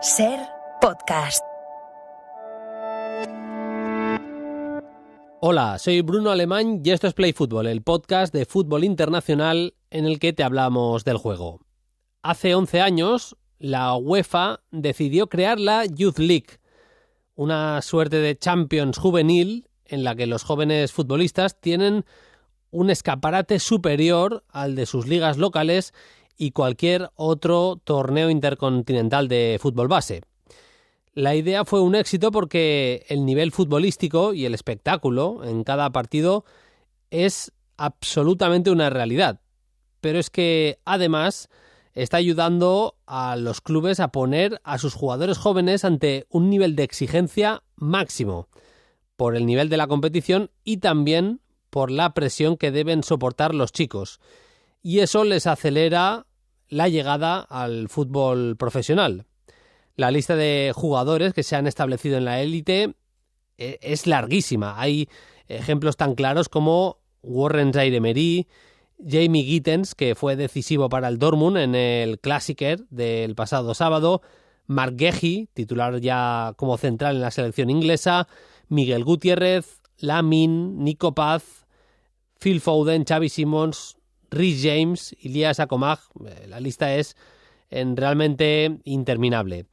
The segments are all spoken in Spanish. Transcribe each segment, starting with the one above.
Ser podcast. Hola, soy Bruno Alemán y esto es Play Fútbol, el podcast de fútbol internacional en el que te hablamos del juego. Hace 11 años, la UEFA decidió crear la Youth League, una suerte de Champions juvenil en la que los jóvenes futbolistas tienen un escaparate superior al de sus ligas locales y cualquier otro torneo intercontinental de fútbol base. La idea fue un éxito porque el nivel futbolístico y el espectáculo en cada partido es absolutamente una realidad. Pero es que, además, está ayudando a los clubes a poner a sus jugadores jóvenes ante un nivel de exigencia máximo por el nivel de la competición y también por la presión que deben soportar los chicos. Y eso les acelera la llegada al fútbol profesional. La lista de jugadores que se han establecido en la élite es larguísima. Hay ejemplos tan claros como Warren Zaïre-Emery, Jamie Gittens, que fue decisivo para el Dortmund en el Klassiker del pasado sábado, Marc Guehi, titular ya como central en la selección inglesa, Miguel Gutiérrez, Lamine, Nico Paz, Phil Foden, Xavi Simons, Reece James, Ilias Akomah. La lista es realmente interminable.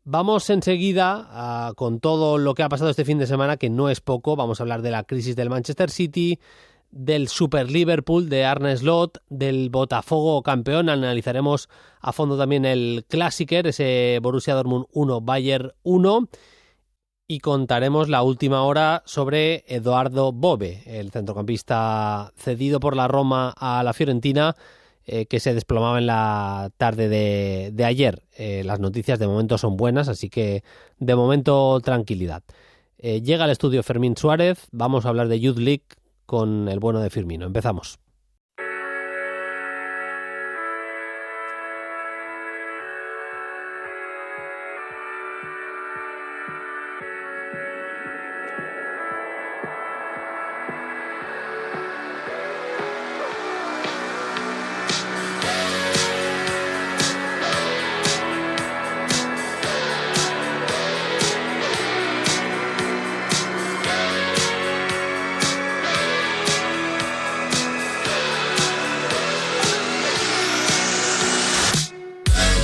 Vamos enseguida con todo lo que ha pasado este fin de semana, que no es poco. Vamos a hablar de la crisis del Manchester City, del Super Liverpool de Arne Slot, del Botafogo campeón. Analizaremos a fondo también el Klassiker, ese Borussia Dortmund 1, Bayern 1. Y contaremos la última hora sobre Edoardo Bove, el centrocampista cedido por la Roma a la Fiorentina, que se desplomaba en la tarde de ayer. Las noticias de momento son buenas, así que de momento tranquilidad. Llega al estudio Fermín Suárez, vamos a hablar de Youth League con el bueno de Firmino. Empezamos.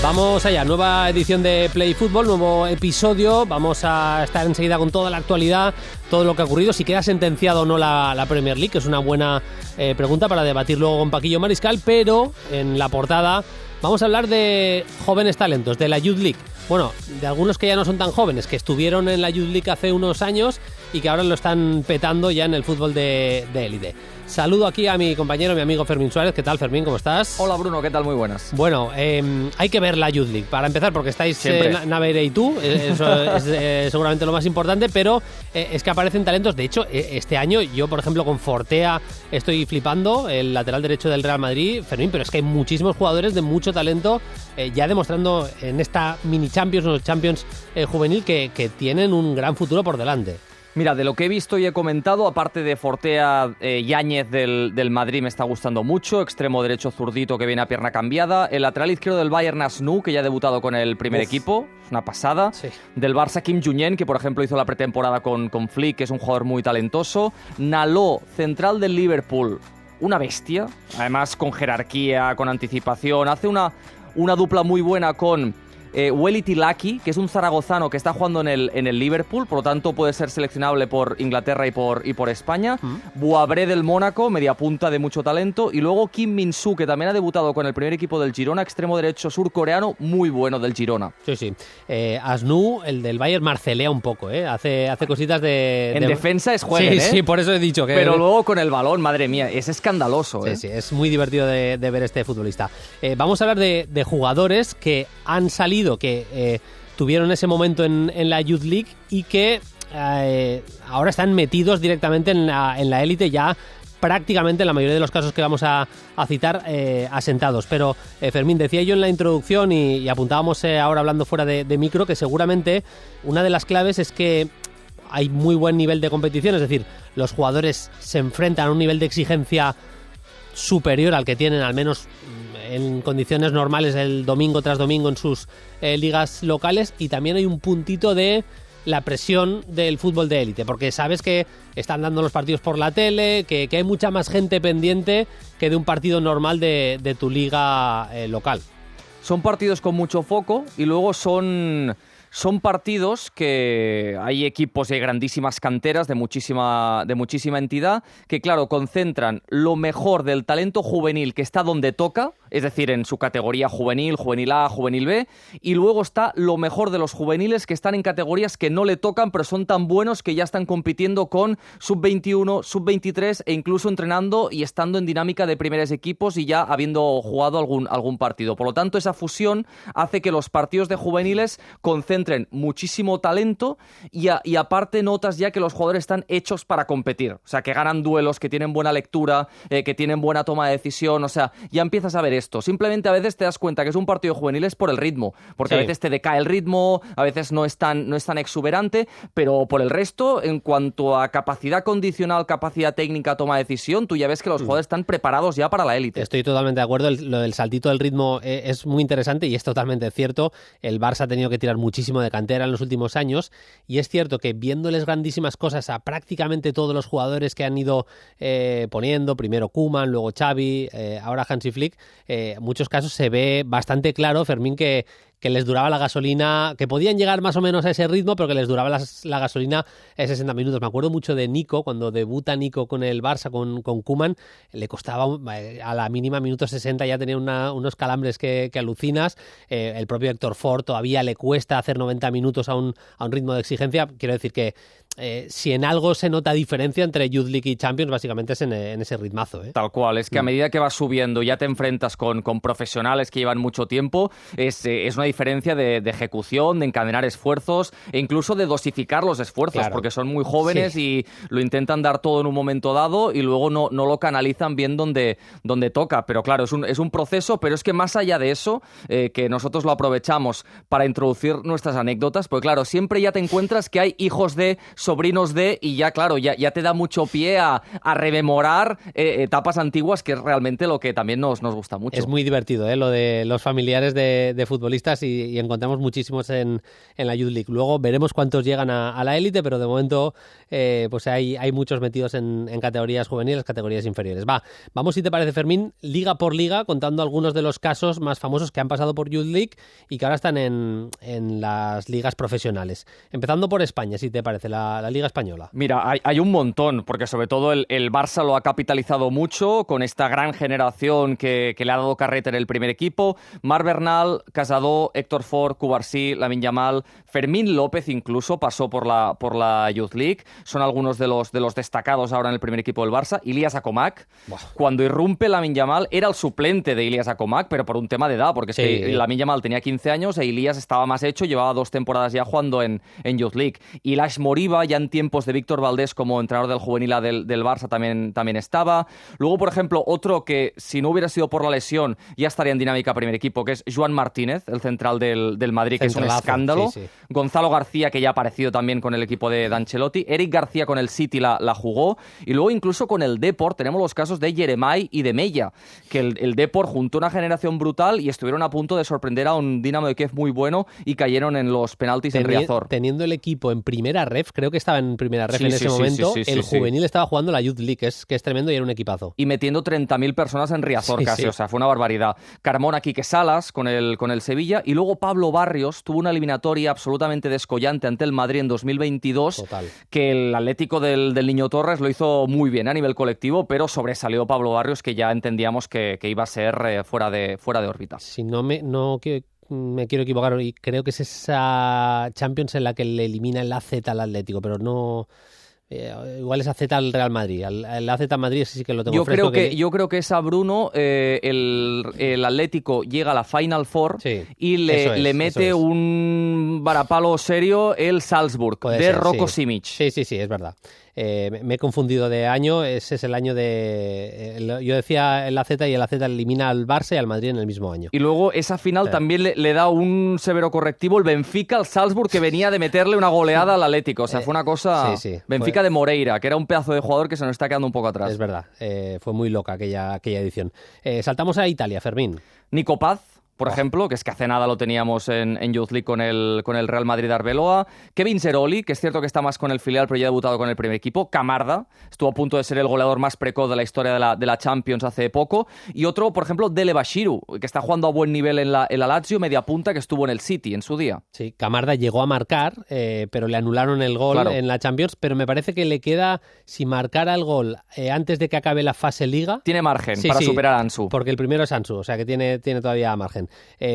Vamos allá, nueva edición de Play Fútbol, nuevo episodio. Vamos a estar enseguida con toda la actualidad, todo lo que ha ocurrido. Si queda sentenciado o no la Premier League, que es una buena pregunta para debatir luego con Paquillo Mariscal. Pero en la portada vamos a hablar de jóvenes talentos, de la Youth League. Bueno, de algunos que ya no son tan jóvenes, que estuvieron en la Youth League hace unos años y que ahora lo están petando ya en el fútbol de élite. Saludo aquí a mi compañero, mi amigo Fermín Suárez. ¿Qué tal, Fermín? ¿Cómo estás? Hola, Bruno. ¿Qué tal? Muy buenas. Bueno, hay que ver la Youth League, para empezar, porque estáis Naveire y tú. Eso es seguramente lo más importante, pero es que aparecen talentos. De hecho, este año yo, por ejemplo, con Fortea estoy flipando, el lateral derecho del Real Madrid, Fermín, pero es que hay muchísimos jugadores de mucho talento ya demostrando en esta mini Champions o Champions juvenil que tienen un gran futuro por delante. Mira, de lo que he visto y he comentado, aparte de Fortea, Yáñez del Madrid me está gustando mucho, extremo derecho zurdito que viene a pierna cambiada, el lateral izquierdo del Bayern Asnú, que ya ha debutado con el primer equipo, es una pasada, sí. Del Barça Kim Junyent, que por ejemplo hizo la pretemporada con Flick, que es un jugador muy talentoso, Naló, central del Liverpool, una bestia, además con jerarquía, con anticipación, hace una dupla muy buena con Welly Tilaki, que es un zaragozano que está jugando en el Liverpool, por lo tanto puede ser seleccionable por Inglaterra y por España. Boabré del Mónaco, media punta de mucho talento. Y luego Kim Min-soo, que también ha debutado con el primer equipo del Girona, extremo derecho surcoreano, muy bueno del Girona. Sí. Asnú, el del Bayern, marcelea un poco, hace cositas de... En defensa es juegue, Sí, por eso he dicho que... Pero luego con el balón, madre mía, es escandaloso. Sí, es muy divertido de ver este futbolista. Vamos a hablar de jugadores que han salido, que tuvieron ese momento en la Youth League y que ahora están metidos directamente en la élite, ya prácticamente en la mayoría de los casos que vamos a citar asentados. Pero Fermín, decía yo en la introducción y apuntábamos ahora hablando fuera de micro, que seguramente una de las claves es que hay muy buen nivel de competición, es decir, los jugadores se enfrentan a un nivel de exigencia superior al que tienen al menos en condiciones normales el domingo tras domingo en sus ligas locales, y también hay un puntito de la presión del fútbol de élite, porque sabes que están dando los partidos por la tele, que hay mucha más gente pendiente que de un partido normal de tu liga local. Son partidos con mucho foco y luego son partidos que hay equipos de grandísimas canteras, de muchísima entidad, que claro, concentran lo mejor del talento juvenil que está donde toca, es decir, en su categoría juvenil, juvenil A, juvenil B, y luego está lo mejor de los juveniles que están en categorías que no le tocan, pero son tan buenos que ya están compitiendo con sub-21, sub-23 e incluso entrenando y estando en dinámica de primeros equipos y ya habiendo jugado algún partido. Por lo tanto, esa fusión hace que los partidos de juveniles concentren muchísimo talento y aparte notas ya que los jugadores están hechos para competir. O sea, que ganan duelos, que tienen buena lectura, que tienen buena toma de decisión. O sea, ya empiezas a ver esto. Simplemente a veces te das cuenta que es un partido juvenil es por el ritmo, porque a veces te decae el ritmo, a veces no es tan exuberante, pero por el resto, en cuanto a capacidad condicional, capacidad técnica, toma de decisión, tú ya ves que los jugadores están preparados ya para la élite. Estoy totalmente de acuerdo. Lo del saltito del ritmo es muy interesante y es totalmente cierto. El Barça ha tenido que tirar muchísimo de cantera en los últimos años, y es cierto que viéndoles grandísimas cosas a prácticamente todos los jugadores que han ido poniendo, primero Koeman, luego Xavi, ahora Hansi Flick, en muchos casos se ve bastante claro, Fermín, que les duraba la gasolina, que podían llegar más o menos a ese ritmo, pero que les duraba la gasolina 60 minutos. Me acuerdo mucho de Nico, cuando debuta Nico con el Barça, con Koeman, le costaba a la mínima minuto 60, ya tenía unos calambres que alucinas. El propio Héctor Ford todavía le cuesta hacer 90 minutos a un ritmo de exigencia. Quiero decir que si en algo se nota diferencia entre Youth League y Champions, básicamente es en ese ritmazo. Tal cual, es que a medida que vas subiendo ya te enfrentas con profesionales que llevan mucho tiempo, es una diferencia de ejecución, de encadenar esfuerzos e incluso de dosificar los esfuerzos, claro, porque son muy jóvenes y lo intentan dar todo en un momento dado y luego no lo canalizan bien donde toca. Pero claro, es un proceso, pero es que más allá de eso, que nosotros lo aprovechamos para introducir nuestras anécdotas, porque claro, siempre ya te encuentras que hay hijos de, sobrinos de, y ya claro, ya te da mucho pie a rememorar etapas antiguas, que es realmente lo que también nos gusta mucho. Es muy divertido, lo de los familiares de futbolistas, y encontramos muchísimos en la Youth League. Luego veremos cuántos llegan a la élite, pero de momento pues hay muchos metidos en categorías juveniles, categorías inferiores. Vamos, si te parece, Fermín, liga por liga, contando algunos de los casos más famosos que han pasado por Youth League y que ahora están en las ligas profesionales. Empezando por España, si te parece, la Liga Española. Mira, hay un montón, porque sobre todo el Barça lo ha capitalizado mucho con esta gran generación que le ha dado carrete en el primer equipo. Marc Bernal, Casado, Héctor Ford, Cubarsí, Lamine Yamal, Fermín López incluso pasó por la Youth League. Son algunos de los destacados ahora en el primer equipo del Barça. Ilyas Akomak. Cuando irrumpe Lamine Yamal, era el suplente de Ilyas Akomak, pero por un tema de edad, porque es que Lamine Yamal tenía 15 años e Ilyas estaba más hecho, llevaba 2 temporadas ya jugando en Youth League. Y Lash Moriba, ya en tiempos de Víctor Valdés como entrenador del juvenil A del Barça, también estaba. Luego, por ejemplo, otro que si no hubiera sido por la lesión ya estaría en dinámica primer equipo, que es Joan Martínez, el central del Madrid, que es un escándalo. Sí. Gonzalo García, que ya ha aparecido también con el equipo de Ancelotti. Eric García con el City la jugó. Y luego incluso con el Depor tenemos los casos de Yeremay y de Mella, que el Depor juntó una generación brutal y estuvieron a punto de sorprender a un Dinamo de Kiev muy bueno y cayeron en los penaltis en Riazor. Teniendo el equipo en primera ref, creo que estaba en primera ref en ese momento, el juvenil estaba jugando la Youth League, que es tremendo y era un equipazo. Y metiendo 30.000 personas en Riazor casi, o sea, fue una barbaridad. Carmona, Quique Salas con el Sevilla, y luego Pablo Barrios tuvo una eliminatoria absolutamente descollante ante el Madrid en 2022. Total. Que el Atlético del Niño Torres lo hizo muy bien a nivel colectivo, pero sobresalió Pablo Barrios, que ya entendíamos que iba a ser fuera de órbita. Si no me quiero equivocar, y creo que es esa Champions en la que le elimina el AZ al Atlético, pero no... igual es AZ al Real Madrid. El AZ Madrid sí que lo tengo fresco. Yo creo que es a Bruno. El Atlético llega a la Final Four y le mete un varapalo serio el Salzburg de Rocco Simic. Sí, es verdad. Me he confundido de año, ese es el año de... yo decía el AZ y el AZ elimina al Barça y al Madrid en el mismo año. Y luego esa final también le da un severo correctivo el Benfica al Salzburg, que venía de meterle una goleada al Atlético. O sea, fue una cosa... Sí, Benfica de Moreira, que era un pedazo de jugador que se nos está quedando un poco atrás. Es verdad, fue muy loca aquella edición. Saltamos a Italia, Fermín. Nico Paz, por ejemplo, que es que hace nada lo teníamos en Youth League con el Real Madrid Arbeloa. Kevin Zeroli, que es cierto que está más con el filial, pero ya ha debutado con el primer equipo. Camarda, estuvo a punto de ser el goleador más precoz de la historia de la Champions hace poco. Y otro, por ejemplo, Dele Bashiru, que está jugando a buen nivel en la Lazio, media punta, que estuvo en el City en su día. Sí, Camarda llegó a marcar, pero le anularon el gol en la Champions. Pero me parece que le queda, si marcara el gol antes de que acabe la fase Liga... Tiene margen para superar a Ansu. Porque el primero es Ansu, o sea que tiene todavía margen.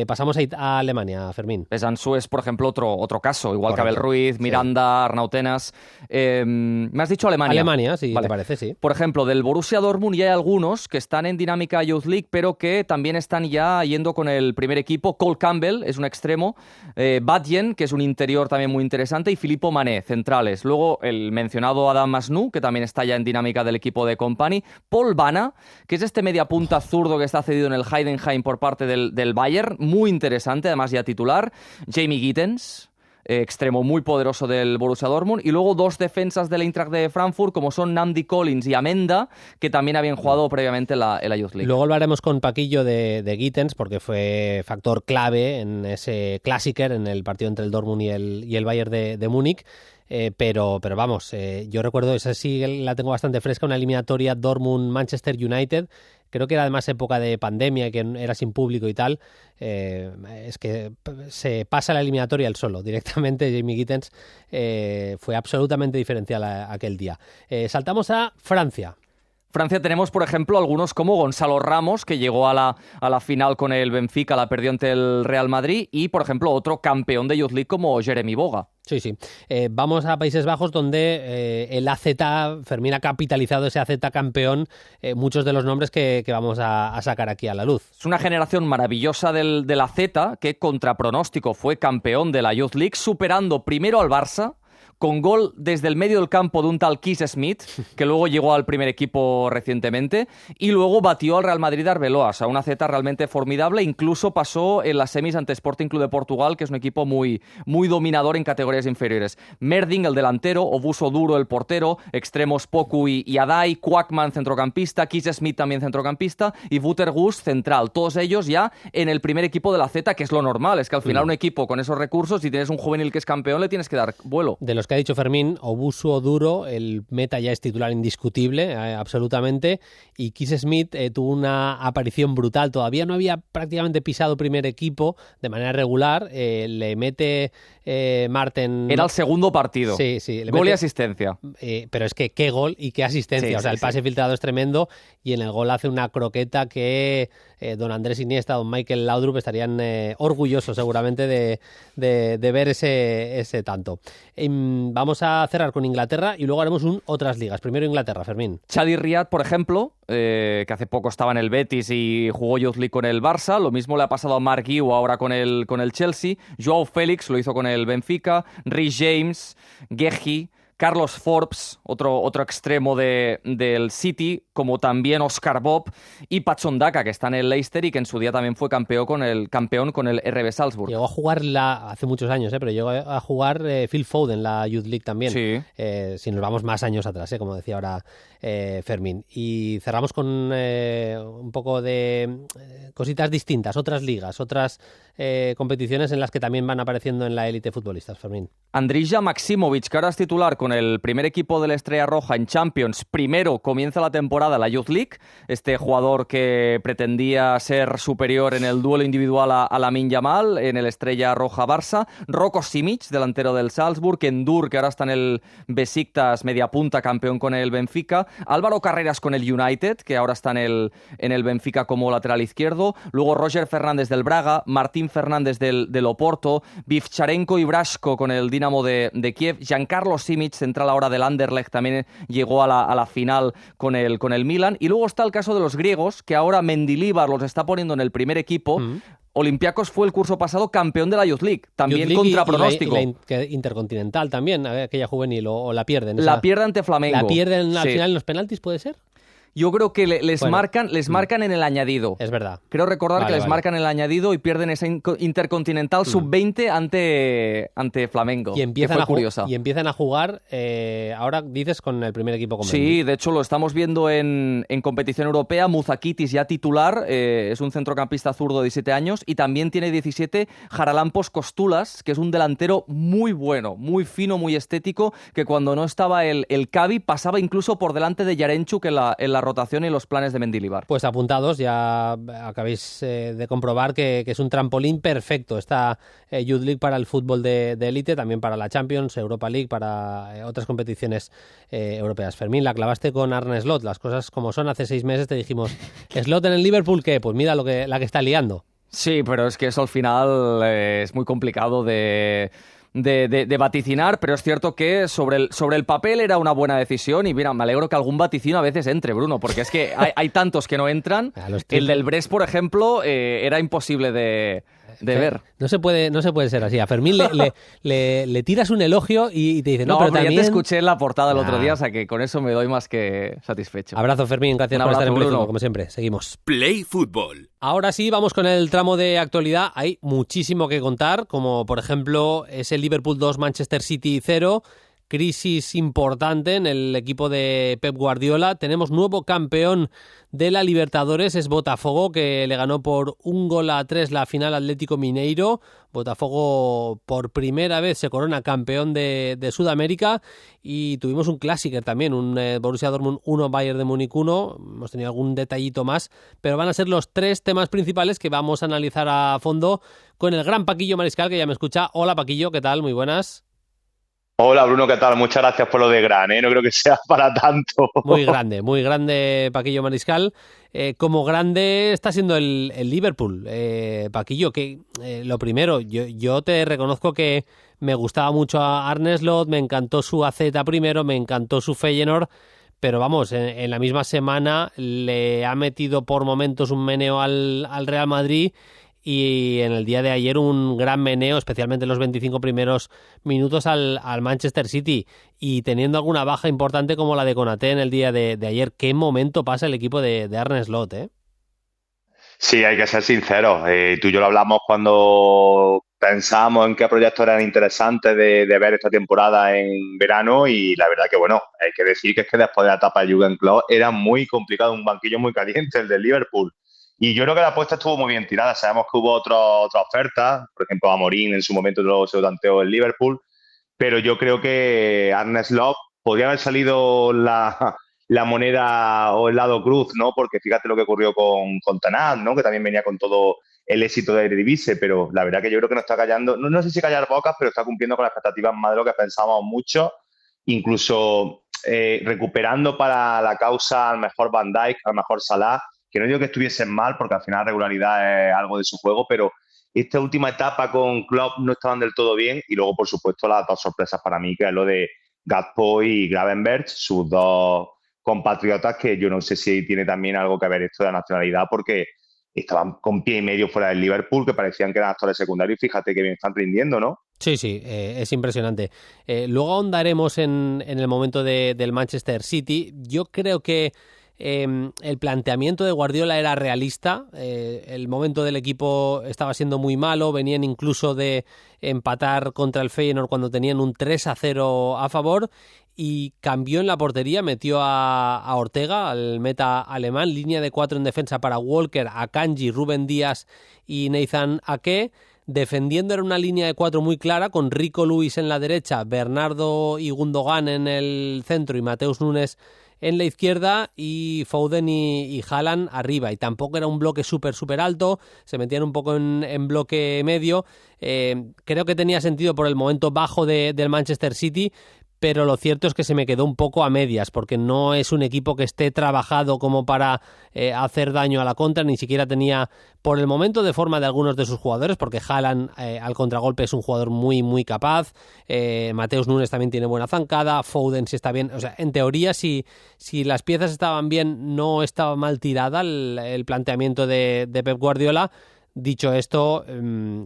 Pasamos a Alemania, Fermín. Ansu es, por ejemplo, otro caso, igual que Abel Ruiz, Miranda, Arnautenas. Me has dicho Alemania. Alemania, sí, vale. Te parece, sí. Por ejemplo, del Borussia Dortmund ya hay algunos que están en dinámica Youth League, pero que también están ya yendo con el primer equipo. Cole Campbell es un extremo, Badjen, que es un interior también muy interesante, y Filippo Mané, centrales. Luego el mencionado Adam Masnou, que también está ya en dinámica del equipo de Company. Paul Bana, que es este mediapunta zurdo que está cedido en el Heidenheim por parte del Bayern, muy interesante, además ya titular. Jamie Gittens, extremo muy poderoso del Borussia Dortmund, y luego dos defensas del Eintracht de Frankfurt, como son Namdi Collins y Amenda, que también habían jugado previamente en la Youth League. Luego hablaremos con Paquillo de Gittens, porque fue factor clave en ese Clásiker, en el partido entre el Dortmund y el Bayern de Múnich. Pero vamos, yo recuerdo, esa sí la tengo bastante fresca, una eliminatoria Dortmund-Manchester United. Creo que era además época de pandemia y que era sin público y tal. Es que se pasa la eliminatoria él solo, directamente. Jamie Gittens fue absolutamente diferencial aquel día. Saltamos a Francia. Francia tenemos, por ejemplo, algunos como Gonzalo Ramos, que llegó a la final con el Benfica, la perdió ante el Real Madrid, y, por ejemplo, otro campeón de Youth League como Jeremy Boga. Sí. Vamos a Países Bajos, donde el AZ, Fermín ha capitalizado ese AZ campeón, muchos de los nombres que vamos a sacar aquí a la luz. Es una generación maravillosa del AZ, que contra pronóstico fue campeón de la Youth League, superando primero al Barça, con gol desde el medio del campo de un tal Keith Smith, que luego llegó al primer equipo recientemente, y luego batió al Real Madrid Arbeloa, o sea, una Z realmente formidable. Incluso pasó en las semis ante Sporting Club de Portugal, que es un equipo muy, muy dominador en categorías inferiores. Merding, el delantero, Obuso Duro, el portero, extremos Poku y Adai, Quackman, centrocampista, Keith Smith también centrocampista, y Woutergus, central. Todos ellos ya en el primer equipo de la Z, que es lo normal, es que al final un equipo con esos recursos, si tienes un juvenil que es campeón, le tienes que dar vuelo. De los que ha dicho Fermín, Obuso Duro, el meta ya es titular indiscutible, absolutamente, y Keith Smith tuvo una aparición brutal, todavía no había prácticamente pisado primer equipo de manera regular, le mete Marten... Era el segundo partido, sí, gol y asistencia. Pero es que qué gol y qué asistencia, el pase filtrado es tremendo, y en el gol hace una croqueta que don Andrés Iniesta, don Michael Laudrup estarían orgullosos seguramente de ver ese tanto. Vamos a cerrar con Inglaterra y luego haremos otras ligas. Primero Inglaterra, Fermín. Chadi Riyad, por ejemplo, que hace poco estaba en el Betis y jugó Youth League con el Barça. Lo mismo le ha pasado a Mark Guiu ahora con el Chelsea. Joao Félix lo hizo con el Benfica. Rhys James, Gehi, Carlos Forbes, otro extremo del City, como también Oscar Bob, y Patson Daka, que está en el Leicester y que en su día también fue campeón con el RB Salzburg. Llegó a jugar hace muchos años, pero llegó a jugar Phil Foden, la Youth League también. Sí. Si nos vamos más años atrás, como decía ahora Fermín. Y cerramos con un poco de cositas distintas, otras ligas, otras competiciones en las que también van apareciendo en la élite futbolistas, Fermín. Andrija Maximovic, que ahora es titular con el primer equipo de la Estrella Roja en Champions. Primero comienza la temporada la Youth League, este jugador que pretendía ser superior en el duelo individual a Lamine Yamal en el Estrella Roja Barça. Roko Simic, delantero del Salzburg. Endur, que ahora está en el Besiktas, media punta, campeón con el Benfica. Álvaro Carreras con el United, que ahora está en el Benfica como lateral izquierdo. Luego Roger Fernández del Braga, Martín Fernández del Oporto, Vivcharenko y Brasco con el Dinamo de Kiev. Giancarlo Simic, central ahora del Anderlecht, también llegó a la final con el Milan. Y luego está el caso de los griegos, que ahora Mendilibar los está poniendo en el primer equipo. Olympiacos fue el curso pasado campeón de la Youth League, también Youth League contra pronóstico. Y la Intercontinental también, aquella juvenil, o la pierden. La pierden ante Flamengo. ¿La pierden al sí. final en los penaltis, puede ser? Yo creo que les marcan en el añadido. Es verdad. Creo recordar que les marcan en el añadido y pierden esa Intercontinental sub-20 ante Flamengo. Y empiezan, que fue curiosa. Y empiezan a jugar, ahora dices, con el primer equipo con Sí, Mendy. de hecho lo estamos viendo en competición europea. Muzakitis ya titular, es un centrocampista zurdo de 17 años y también tiene 17 Jaralampos Costulas, que es un delantero muy bueno, muy fino, muy estético, que cuando no estaba el Cavi pasaba incluso por delante de Yarenchuk en la rotación y los planes de Mendilibar. Pues apuntados, ya acabéis de comprobar que es un trampolín perfecto esta Youth League para el fútbol de élite, también para la Champions, Europa League, para otras competiciones europeas. Fermín, la clavaste con Arne Slot, las cosas como son. Hace 6 meses te dijimos, ¿Slot en el Liverpool qué? Pues mira la que está liando. Sí, pero es que eso al final es muy complicado de vaticinar, pero es cierto que sobre el papel era una buena decisión y mira, me alegro que algún vaticino a veces entre, Bruno, porque es que hay tantos que no entran. El del Brest, por ejemplo, era imposible de ver. No se puede ser así. A Fermín le tiras un elogio y te dice, no, pero también... ya te escuché en la portada el otro día, o sea que con eso me doy más que satisfecho. Abrazo, Fermín, gracias por estar en Play Bruno. Fútbol, como siempre. Seguimos. Play Fútbol. Ahora sí, vamos con el tramo de actualidad. Hay muchísimo que contar, como por ejemplo ese Liverpool 2, Manchester City 0, crisis importante en el equipo de Pep Guardiola. Tenemos nuevo campeón de la Libertadores, es Botafogo, que le ganó por 1-3 la final Atlético Mineiro. Botafogo por primera vez se corona campeón de Sudamérica y tuvimos un clásico también, un Borussia Dortmund 1, Bayern de Múnich 1. Hemos tenido algún detallito más, pero van a ser los 3 temas principales que vamos a analizar a fondo con el gran Paquillo Mariscal, que ya me escucha. Hola, Paquillo, ¿qué tal? Muy buenas. Hola Bruno, ¿qué tal? Muchas gracias por lo de gran, no creo que sea para tanto. Muy grande Paquillo Mariscal. Como grande está siendo el Liverpool. Paquillo, que lo primero, yo te reconozco que me gustaba mucho a Arne Slot, me encantó su AZ primero, me encantó su Feyenoord, pero vamos, en la misma semana le ha metido por momentos un meneo al Real Madrid. Y en el día de ayer un gran meneo, especialmente en los 25 primeros minutos al Manchester City. Y teniendo alguna baja importante como la de Konaté en el día de ayer. ¿Qué momento pasa el equipo de Arne Slot, eh? Sí, hay que ser sinceros. Tú y yo lo hablamos cuando pensábamos en qué proyectos eran interesantes de ver esta temporada en verano y la verdad que, bueno, hay que decir que es que después de la etapa de Jürgen Klopp era muy complicado, un banquillo muy caliente el del Liverpool. Y yo creo que la apuesta estuvo muy bien tirada. Sabemos que hubo otra oferta, por ejemplo, Amorim en su momento luego se lo tanteó el Liverpool, pero yo creo que Arne Slot podría haber salido la moneda o el lado cruz, ¿no? Porque fíjate lo que ocurrió con Tanat, ¿no? Que también venía con todo el éxito de Eredivisie, pero la verdad que yo creo que no está callando, no sé si callar bocas, pero está cumpliendo con las expectativas más de lo que pensábamos mucho, incluso recuperando para la causa al mejor Van Dijk, al mejor Salah, que no digo que estuviesen mal, porque al final la regularidad es algo de su juego, pero esta última etapa con Klopp no estaban del todo bien, y luego, por supuesto, las 2 sorpresas para mí, que es lo de Gakpo y Gravenberch, sus 2 compatriotas, que yo no sé si tiene también algo que ver esto de la nacionalidad, porque estaban con pie y medio fuera del Liverpool, que parecían que eran actores secundarios, y fíjate que bien están rindiendo, ¿no? Sí, es impresionante. Luego ahondaremos en el momento del Manchester City. Yo creo que el planteamiento de Guardiola era realista. El momento del equipo estaba siendo muy malo, venían incluso de empatar contra el Feyenoord cuando tenían un 3-0 a favor, y cambió en la portería, metió a Ortega, al meta alemán, línea de 4 en defensa para Walker, Akanji, Rúben Díaz y Nathan Ake. Defendiendo era una línea de 4 muy clara, con Rico Lewis en la derecha, Bernardo y Gundogan en el centro y Mateus Nunes en la izquierda, y Foden y Haaland arriba. Y tampoco era un bloque súper alto, se metían un poco en bloque medio. Creo que tenía sentido por el momento bajo del Manchester City, pero lo cierto es que se me quedó un poco a medias, porque no es un equipo que esté trabajado como para hacer daño a la contra, ni siquiera tenía por el momento de forma de algunos de sus jugadores, porque Haaland al contragolpe es un jugador muy capaz, Mateus Nunes también tiene buena zancada, Foden si está bien, o sea, en teoría si las piezas estaban bien, no estaba mal tirada el planteamiento de Pep Guardiola. dicho esto,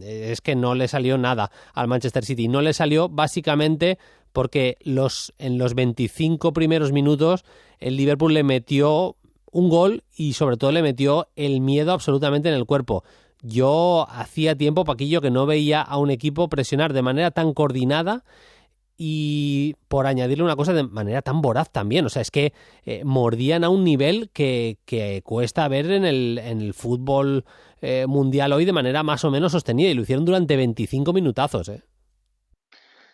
es que no le salió nada al Manchester City. No le salió básicamente porque en los 25 primeros minutos el Liverpool le metió un gol y sobre todo le metió el miedo absolutamente en el cuerpo. Yo hacía tiempo, Paquillo, que no veía a un equipo presionar de manera tan coordinada y, por añadirle una cosa, de manera tan voraz también. O sea, es que mordían a un nivel que cuesta ver en el fútbol mundial hoy de manera más o menos sostenida, y lo hicieron durante 25 minutazos.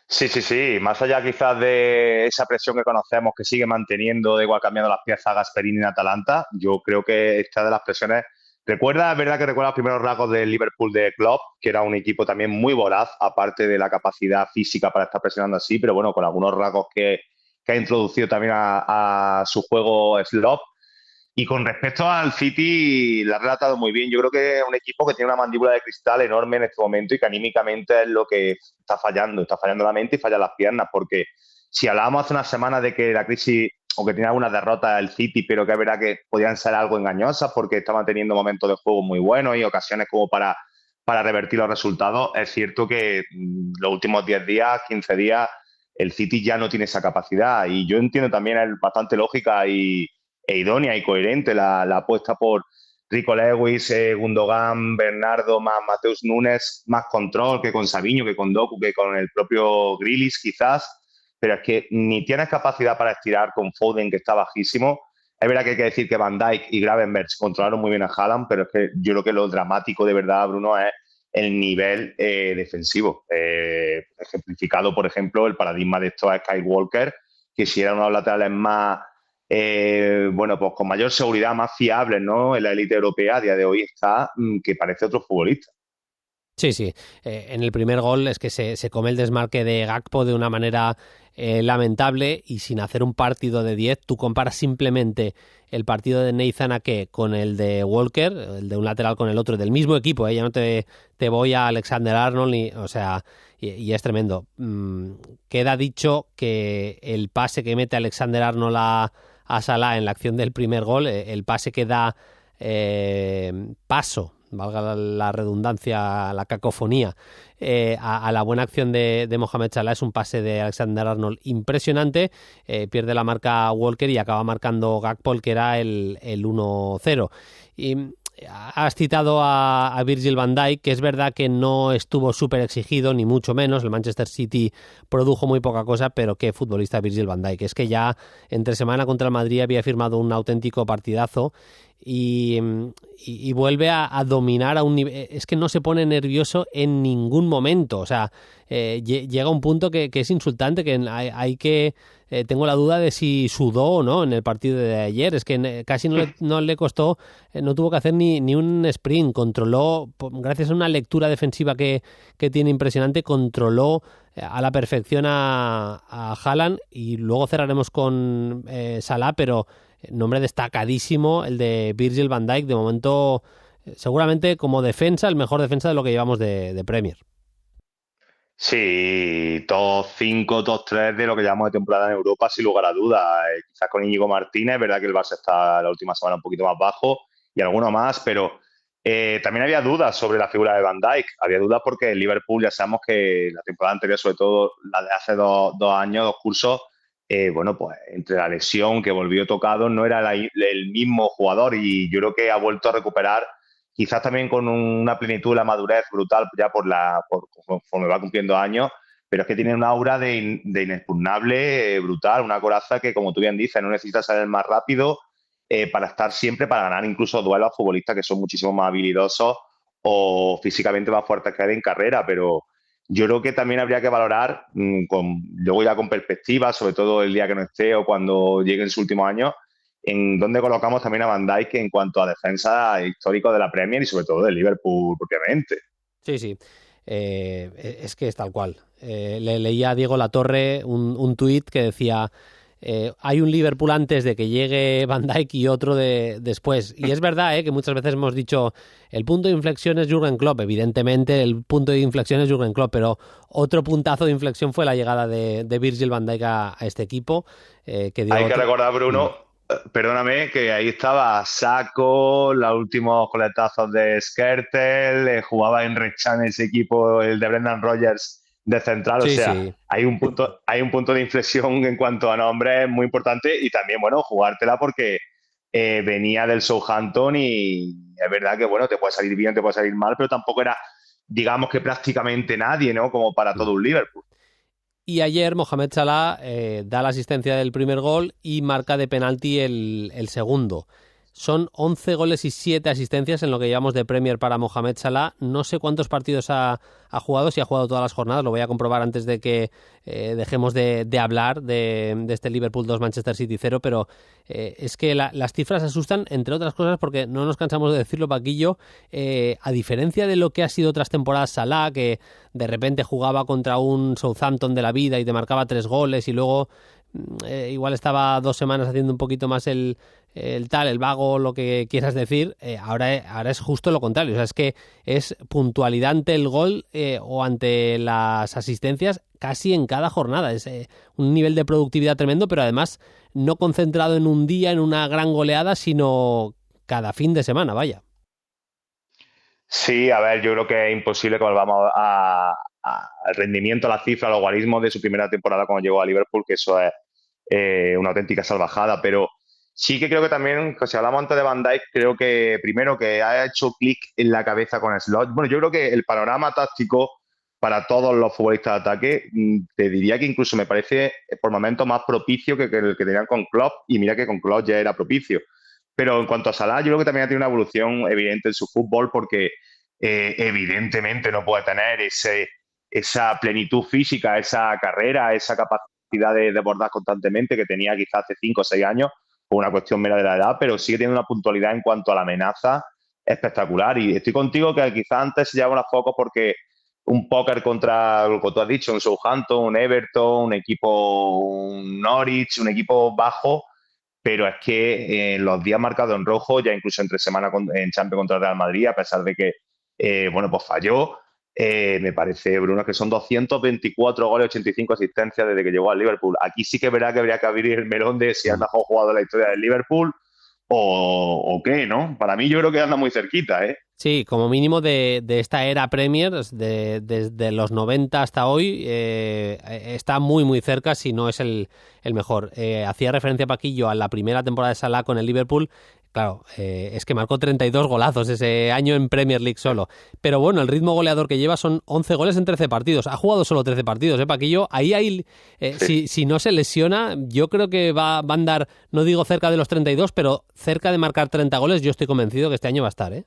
Sí, sí, sí. Más allá quizás de esa presión que conocemos que sigue manteniendo, de igual cambiando las piezas Gasperini en Atalanta, yo creo que esta de las presiones. Recuerda, es verdad que recuerda los primeros rasgos del Liverpool de Klopp, que era un equipo también muy voraz, aparte de la capacidad física para estar presionando así, pero bueno, con algunos rasgos que ha introducido también a su juego Slot. Y con respecto al City, la ha relatado muy bien. Yo creo que es un equipo que tiene una mandíbula de cristal enorme en este momento y que anímicamente es lo que está fallando. Está fallando la mente y fallan las piernas, porque si hablábamos hace unas semanas de que la crisis o que tenía algunas derrotas el City, pero que es verdad que podían ser algo engañosas porque estaban teniendo momentos de juego muy buenos y ocasiones como para revertir los resultados, es cierto que los últimos 10 días, 15 días, el City ya no tiene esa capacidad. Y yo entiendo también, es bastante lógica e idónea y coherente la apuesta por Rico Lewis, Gundogan, Bernardo, más Mateus Nunes, más control que con Savinho, que con Doku, que con el propio Grealish quizás, pero es que ni tienes capacidad para estirar con Foden, que está bajísimo. Es verdad que hay que decir que Van Dijk y Gravenberch controlaron muy bien a Haaland, pero es que yo creo que lo dramático de verdad, Bruno, es el nivel defensivo. Ejemplificado, por ejemplo, el paradigma de esto es Kyle Walker, que si era uno de los laterales más bueno, pues con mayor seguridad, más fiable, ¿no? En la élite europea a día de hoy está que parece otro futbolista. Sí, sí. En el primer gol es que se come el desmarque de Gakpo de una manera lamentable, y sin hacer un partido de 10. Tú comparas simplemente el partido de Nathan Ake con el de Walker, el de un lateral con el otro, del mismo equipo, ya no te voy a Alexander Arnold, o sea, y es tremendo. Queda dicho que el pase que mete Alexander Arnold a Salah en la acción del primer gol, el pase que da paso, valga la redundancia, la cacofonía, a la buena acción de Mohamed Salah, es un pase de Alexander Arnold impresionante. Pierde la marca Walker y acaba marcando Gakpo, que era el 1-0. Y has citado a Virgil van Dijk, que es verdad que no estuvo súper exigido, ni mucho menos. El Manchester City produjo muy poca cosa, pero qué futbolista Virgil van Dijk. Es que ya entre semana contra el Madrid había firmado un auténtico partidazo y vuelve a dominar a un nivel. Es que no se pone nervioso en ningún momento. O sea, llega un punto que es insultante, que hay que... tengo la duda de si sudó o no en el partido de ayer. Es que casi no le costó, no tuvo que hacer ni un sprint. Controló, gracias a una lectura defensiva que tiene impresionante, controló a la perfección a Haaland. Y luego cerraremos con Salah, pero nombre destacadísimo el de Virgil van Dijk. De momento, seguramente como defensa, el mejor defensa de lo que llevamos de Premier. Sí, top 5, top 3 de lo que llamamos de temporada en Europa, sin lugar a dudas. Quizás con Íñigo Martínez, verdad que el Barça está la última semana un poquito más bajo y alguno más, pero también había dudas sobre la figura de Van Dijk. Había dudas porque el Liverpool, ya sabemos que la temporada anterior, sobre todo la de hace dos años, dos cursos, bueno, pues entre la lesión que volvió tocado, no era el mismo jugador, y yo creo que ha vuelto a recuperar, quizás también con una plenitud, la madurez brutal ya conforme va cumpliendo años, pero es que tiene un aura de inexpugnable, brutal, una coraza que, como tú bien dices, no necesita ser el más rápido para estar siempre, para ganar incluso duelos a futbolistas que son muchísimo más habilidosos o físicamente más fuertes que él en carrera. Pero yo creo que también habría que valorar, luego ya con perspectiva, sobre todo el día que no esté o cuando llegue en su último año, en dónde colocamos también a Van Dijk en cuanto a defensa histórico de la Premier y sobre todo del Liverpool propiamente. Sí, sí. Es que es tal cual. Le leía a Diego Latorre un tuit que decía: hay un Liverpool antes de que llegue Van Dijk y otro después. Y es verdad que muchas veces hemos dicho el punto de inflexión es Jürgen Klopp. Evidentemente el punto de inflexión es Jürgen Klopp, pero otro puntazo de inflexión fue la llegada de Virgil van Dijk a este equipo. Que recordar, Bruno, Perdóname, que ahí estaba Saco, los últimos coletazos de Skrtel, jugaba en Rechan ese equipo, el de Brendan Rodgers de central, o Sí, sea, sí. hay un punto de inflexión en cuanto a nombres muy importante y también, bueno, jugártela porque venía del Southampton y es verdad que, bueno, te puede salir bien, te puede salir mal, pero tampoco era, digamos que prácticamente nadie, ¿no? Como para todo un Liverpool. Y ayer Mohamed Salah da la asistencia del primer gol y marca de penalti el segundo. Son 11 goles y 7 asistencias en lo que llevamos de Premier para Mohamed Salah. No sé cuántos partidos ha jugado, si ha jugado todas las jornadas, lo voy a comprobar antes de que dejemos de hablar de este Liverpool 2 Manchester City 0, pero es que las cifras asustan, entre otras cosas, porque no nos cansamos de decirlo, Paquillo, a diferencia de lo que ha sido otras temporadas Salah, que de repente jugaba contra un Southampton de la vida y te marcaba 3 goles y luego igual estaba 2 semanas haciendo un poquito más el vago, lo que quieras decir, ahora es justo lo contrario. O sea, es que es puntualidad ante el gol o ante las asistencias casi en cada jornada. Es un nivel de productividad tremendo, pero además no concentrado en un día, en una gran goleada, sino cada fin de semana, vaya. Sí, a ver, yo creo que es imposible que volvamos al rendimiento, a la cifra, al logaritmo de su primera temporada cuando llegó a Liverpool, que eso es una auténtica salvajada, pero sí que creo que también, si hablamos antes de Van Dijk, creo que primero que ha hecho clic en la cabeza con Slot. Bueno, yo creo que el panorama táctico para todos los futbolistas de ataque, te diría que incluso me parece por momentos más propicio que el que tenían con Klopp, y mira que con Klopp ya era propicio. Pero en cuanto a Salah, yo creo que también ha tenido una evolución evidente en su fútbol porque evidentemente no puede tener esa plenitud física, esa carrera, esa capacidad de bordar constantemente que tenía quizás hace 5 o 6 años, por una cuestión mera de la edad, pero sigue teniendo una puntualidad en cuanto a la amenaza espectacular. Y estoy contigo que quizás antes se llevaba unos focos porque un póker contra lo que tú has dicho, un Southampton, un Everton, un equipo, un Norwich, un equipo bajo, pero es que los días marcados en rojo, ya incluso entre semana en Champions contra el Real Madrid, a pesar de que, bueno, pues falló, me parece, Bruno, que son 224 goles, 85 asistencias desde que llegó al Liverpool. Aquí sí que es verdad que habría que abrir el melón de si es el mejor jugador de la historia del Liverpool o qué, ¿no? Para mí yo creo que anda muy cerquita, ¿eh? Sí, como mínimo de esta era Premier, desde los 90 hasta hoy, está muy muy cerca, si no es el mejor. Hacía referencia, Paquillo, a la primera temporada de Salah con el Liverpool. Claro, es que marcó 32 golazos ese año en Premier League solo. Pero bueno, el ritmo goleador que lleva son 11 goles en 13 partidos. Ha jugado solo 13 partidos, Paquillo? Ahí Sí. si no se lesiona, yo creo que va a andar, no digo cerca de los 32, pero cerca de marcar 30 goles. Yo estoy convencido que este año va a estar, ¿eh?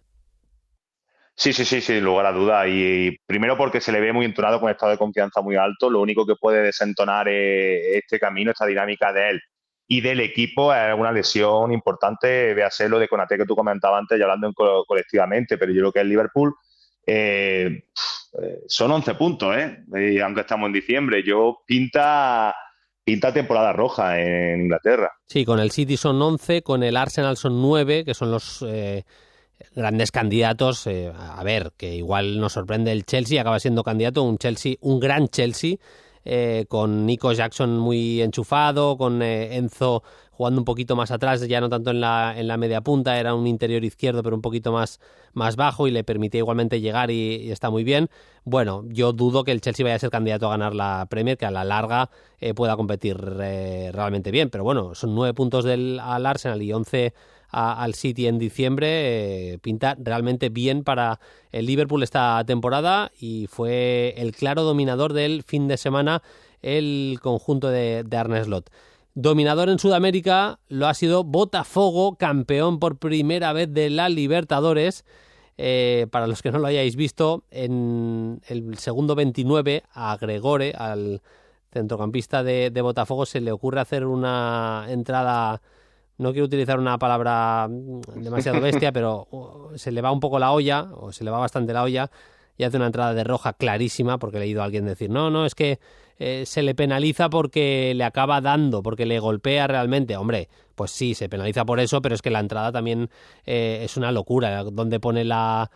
Sí, sí, sí, sin lugar a duda. Y primero porque se le ve muy entonado con un estado de confianza muy alto. Lo único que puede desentonar este camino, esta dinámica de él y del equipo es una lesión importante. Véase lo de Konaté que tú comentabas antes, y hablando colectivamente, pero yo creo que el Liverpool son 11 puntos, ¿eh? Y aunque estamos en diciembre, pinta temporada roja en Inglaterra. Sí, con el City son 11, con el Arsenal son 9, que son los grandes candidatos. A ver, que igual nos sorprende el Chelsea, acaba siendo candidato, un Chelsea, un gran Chelsea, con Nico Jackson muy enchufado, con Enzo jugando un poquito más atrás, ya no tanto en la media punta, era un interior izquierdo pero un poquito más bajo y le permitía igualmente llegar y está muy bien. Bueno, yo dudo que el Chelsea vaya a ser candidato a ganar la Premier, que a la larga pueda competir realmente bien, pero bueno, son 9 puntos al Arsenal y 11 al City en diciembre. Pinta realmente bien para el Liverpool esta temporada y fue el claro dominador del fin de semana el conjunto de Arne Slot. Dominador en Sudamérica lo ha sido Botafogo, campeón por primera vez de la Libertadores. Para los que no lo hayáis visto, en el segundo 29 a Gregore, al centrocampista de Botafogo, se le ocurre hacer una entrada, no quiero utilizar una palabra demasiado bestia, pero se le va un poco la olla, o se le va bastante la olla, y hace una entrada de roja clarísima, porque he leído a alguien decir, no, es que se le penaliza porque le acaba dando, porque le golpea realmente. Hombre, pues sí, se penaliza por eso, pero es que la entrada también es una locura, donde pone la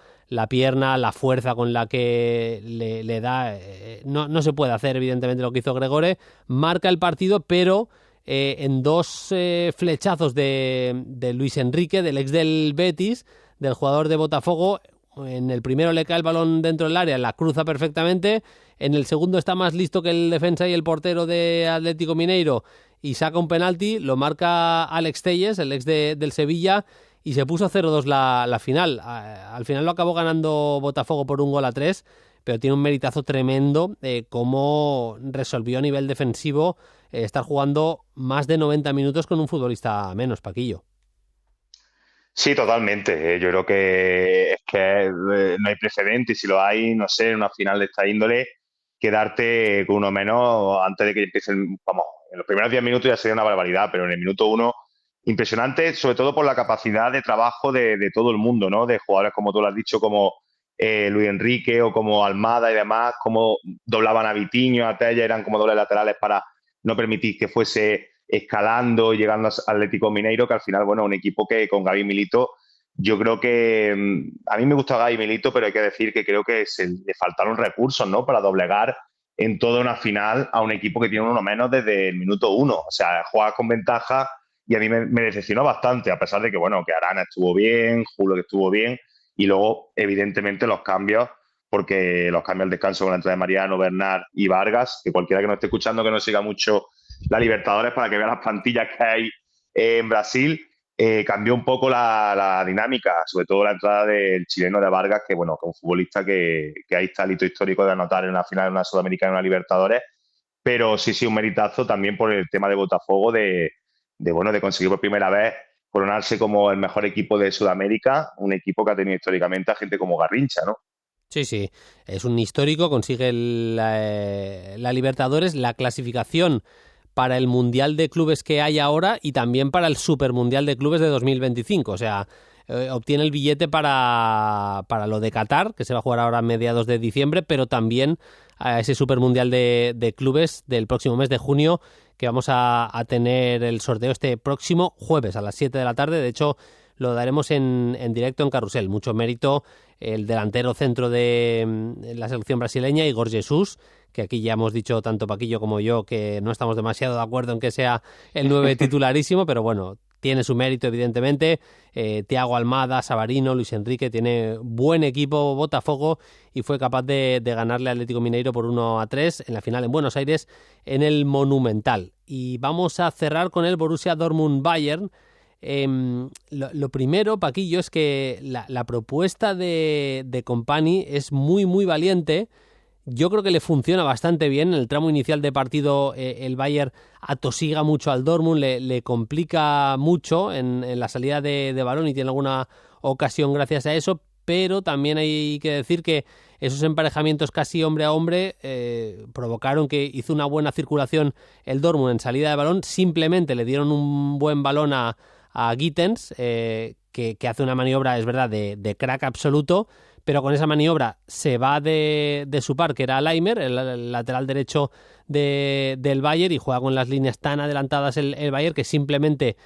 pierna, la fuerza con la que le da, no se puede hacer evidentemente lo que hizo Gregore, marca el partido, pero en dos flechazos de Luis Enrique, del ex del Betis, del jugador de Botafogo. En el primero le cae el balón dentro del área, la cruza perfectamente. En el segundo está más listo que el defensa y el portero de Atlético Mineiro y saca un penalti, lo marca Alex Telles, el ex del Sevilla, y se puso 0-2 la final. Al final lo acabó ganando Botafogo por 1-3, pero tiene un meritazo tremendo cómo resolvió a nivel defensivo estar jugando más de 90 minutos con un futbolista menos, Paquillo. Sí, totalmente. Yo creo que es que no hay precedente y si lo hay, no sé, en una final de esta índole, quedarte con uno menos antes de que empiece vamos, en los primeros 10 minutos ya sería una barbaridad, pero en el minuto uno, impresionante, sobre todo por la capacidad de trabajo de todo el mundo, ¿no? De jugadores, como tú lo has dicho, como Luis Enrique o como Almada y demás, como doblaban a Vitinho, a Tella, eran como dobles laterales para no permitir que fuese escalando y llegando a Atlético Mineiro, que al final, bueno, un equipo que con Gaby Milito, yo creo que a mí me gusta Gaby Milito, pero hay que decir que creo que le faltaron recursos, ¿no? Para doblegar en toda una final a un equipo que tiene uno menos desde el minuto uno. O sea, juega con ventaja y a mí me decepcionó bastante, a pesar de que, bueno, que Arana estuvo bien, Julio que estuvo bien, y luego, evidentemente, los cambios, porque los cambios al descanso con la entrada de Mariano, Bernard y Vargas, que cualquiera que nos esté escuchando que no siga mucho la Libertadores para que vea las plantillas que hay en Brasil, cambió un poco la dinámica, sobre todo la entrada del chileno de Vargas, que bueno, que un futbolista que ahí está el hito histórico de anotar en una final de una Sudamericana y una Libertadores, pero sí, un meritazo también por el tema de Botafogo, bueno, de conseguir por primera vez coronarse como el mejor equipo de Sudamérica, un equipo que ha tenido históricamente a gente como Garrincha, ¿no? Sí, es un histórico, consigue la Libertadores, la clasificación para el Mundial de Clubes que hay ahora y también para el Super Mundial de Clubes de 2025. O sea, obtiene el billete para lo de Qatar, que se va a jugar ahora a mediados de diciembre, pero también a ese Super Mundial de Clubes del próximo mes de junio, que vamos a tener el sorteo este próximo jueves a las 7 de la tarde. De hecho, lo daremos en directo en Carrusel. Mucho mérito el delantero centro de la selección brasileña, Igor Jesús, que aquí ya hemos dicho tanto Paquillo como yo que no estamos demasiado de acuerdo en que sea el 9 titularísimo, pero bueno, tiene su mérito evidentemente. Thiago Almada, Savarino, Luis Enrique, tiene buen equipo Botafogo y fue capaz de ganarle al Atlético Mineiro por 1-3 en la final en Buenos Aires en el Monumental. Y vamos a cerrar con el Borussia Dortmund-Bayern. Lo primero, Paquillo, es que la propuesta de Company es muy, muy valiente. Yo creo que le funciona bastante bien. En el tramo inicial de partido el Bayern atosiga mucho al Dortmund, le complica mucho en la salida de balón y tiene alguna ocasión gracias a eso, pero también hay que decir que esos emparejamientos casi hombre a hombre provocaron que hizo una buena circulación el Dortmund en salida de balón. Simplemente le dieron un buen balón a Gittens, que hace una maniobra, es verdad, de crack absoluto, pero con esa maniobra se va de su par, que era Laimer, el lateral derecho del Bayern, y juega con las líneas tan adelantadas el Bayern que simplemente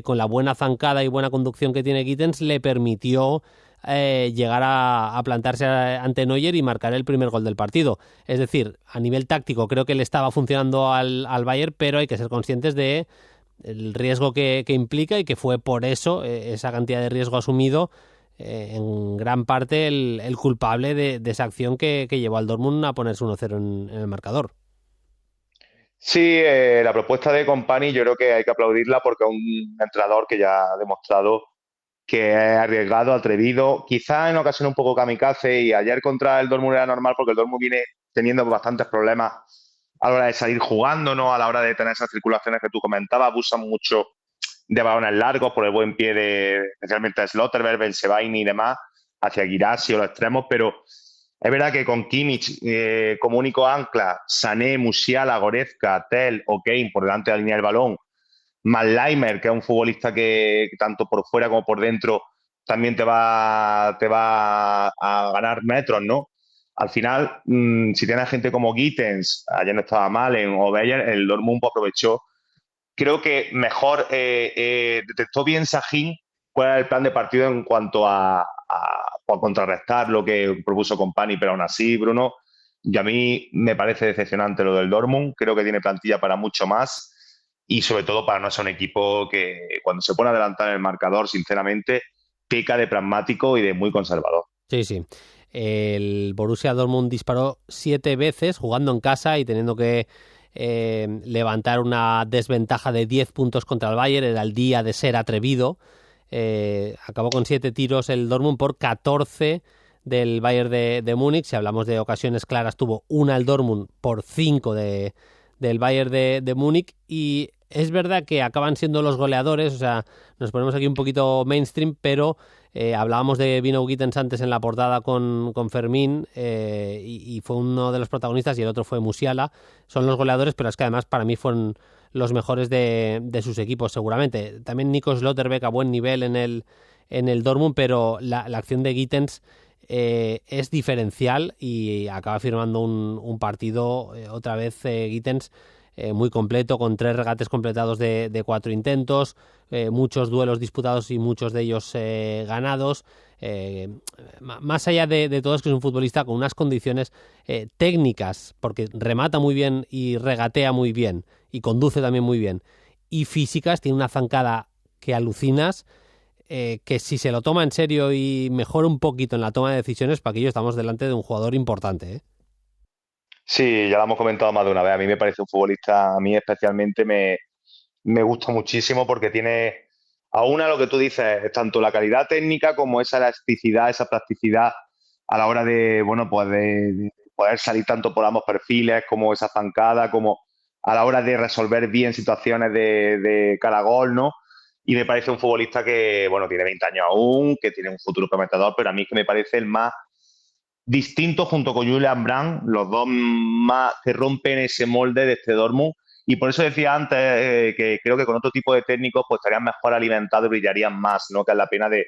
con la buena zancada y buena conducción que tiene Gittens le permitió llegar a plantarse ante Neuer y marcar el primer gol del partido. Es decir, a nivel táctico creo que le estaba funcionando al Bayern, pero hay que ser conscientes de el riesgo que implica y que fue por eso esa cantidad de riesgo asumido en gran parte el culpable de esa acción que llevó al Dortmund a ponerse 1-0 en el marcador. Sí, la propuesta de Company yo creo que hay que aplaudirla porque es un entrenador que ya ha demostrado que es arriesgado, atrevido, quizá en ocasiones un poco kamikaze, y ayer contra el Dortmund era normal porque el Dortmund viene teniendo bastantes problemas a la hora de salir jugando, ¿no? A la hora de tener esas circulaciones que tú comentabas, abusan mucho de balones largos por el buen pie especialmente Slotterberg, Bensebaini y demás, hacia Guirassy o los extremos, pero es verdad que con Kimmich como único ancla, Sané, Musiala, Goretzka, Tel o Kane por delante de la línea del balón, más Laimer, que es un futbolista que tanto por fuera como por dentro también te va a ganar metros, ¿no? Al final, si tienes gente como Gittens, ayer no estaba mal, o Beyer, el Dortmund aprovechó. Creo que mejor detectó bien Sahin cuál era el plan de partido en cuanto a contrarrestar lo que propuso Company, pero aún así, Bruno, y a mí me parece decepcionante lo del Dortmund. Creo que tiene plantilla para mucho más. y sobre todo para no ser un equipo que cuando se pone a adelantar en el marcador, sinceramente, peca de pragmático y de muy conservador. Sí, sí. El Borussia Dortmund disparó 7 veces jugando en casa y teniendo que levantar una desventaja de 10 puntos contra el Bayern. Era el día de ser atrevido. Acabó con 7 tiros el Dortmund por 14 del Bayern de Múnich. Si hablamos de ocasiones claras, tuvo una el Dortmund por 5 del Bayern de Múnich. Y es verdad que acaban siendo los goleadores, o sea, nos ponemos aquí un poquito mainstream, pero hablábamos de Vino Gittens antes en la portada con Fermín, y fue uno de los protagonistas y el otro fue Musiala. Son los goleadores, pero es que además para mí fueron los mejores de sus equipos seguramente. También Nico Schlotterbeck a buen nivel en el Dortmund, pero la acción de Gittens es diferencial y acaba firmando un partido otra vez Gittens muy completo, con 3 regates completados de 4 intentos, muchos duelos disputados y muchos de ellos ganados. Más allá de todo, es que es un futbolista con unas condiciones técnicas, porque remata muy bien y regatea muy bien y conduce también muy bien, y físicas, tiene una zancada que alucinas, que si se lo toma en serio y mejora un poquito en la toma de decisiones, para aquello estamos delante de un jugador importante, ¿eh? Sí, ya lo hemos comentado más de una vez. A mí me parece un futbolista, a mí especialmente me gusta muchísimo porque tiene, aún a lo que tú dices, tanto la calidad técnica como esa elasticidad, esa plasticidad a la hora de, bueno, pues de poder salir tanto por ambos perfiles, como esa zancada, como a la hora de resolver bien situaciones de cara a gol, ¿no? Y me parece un futbolista que, bueno, tiene 20 años aún, que tiene un futuro prometedor, pero a mí que me parece el más distinto junto con Julian Brandt, los dos más que rompen ese molde de este Dortmund. Y por eso decía antes que creo que con otro tipo de técnicos pues estarían mejor alimentados y brillarían más, ¿no? Que es la pena del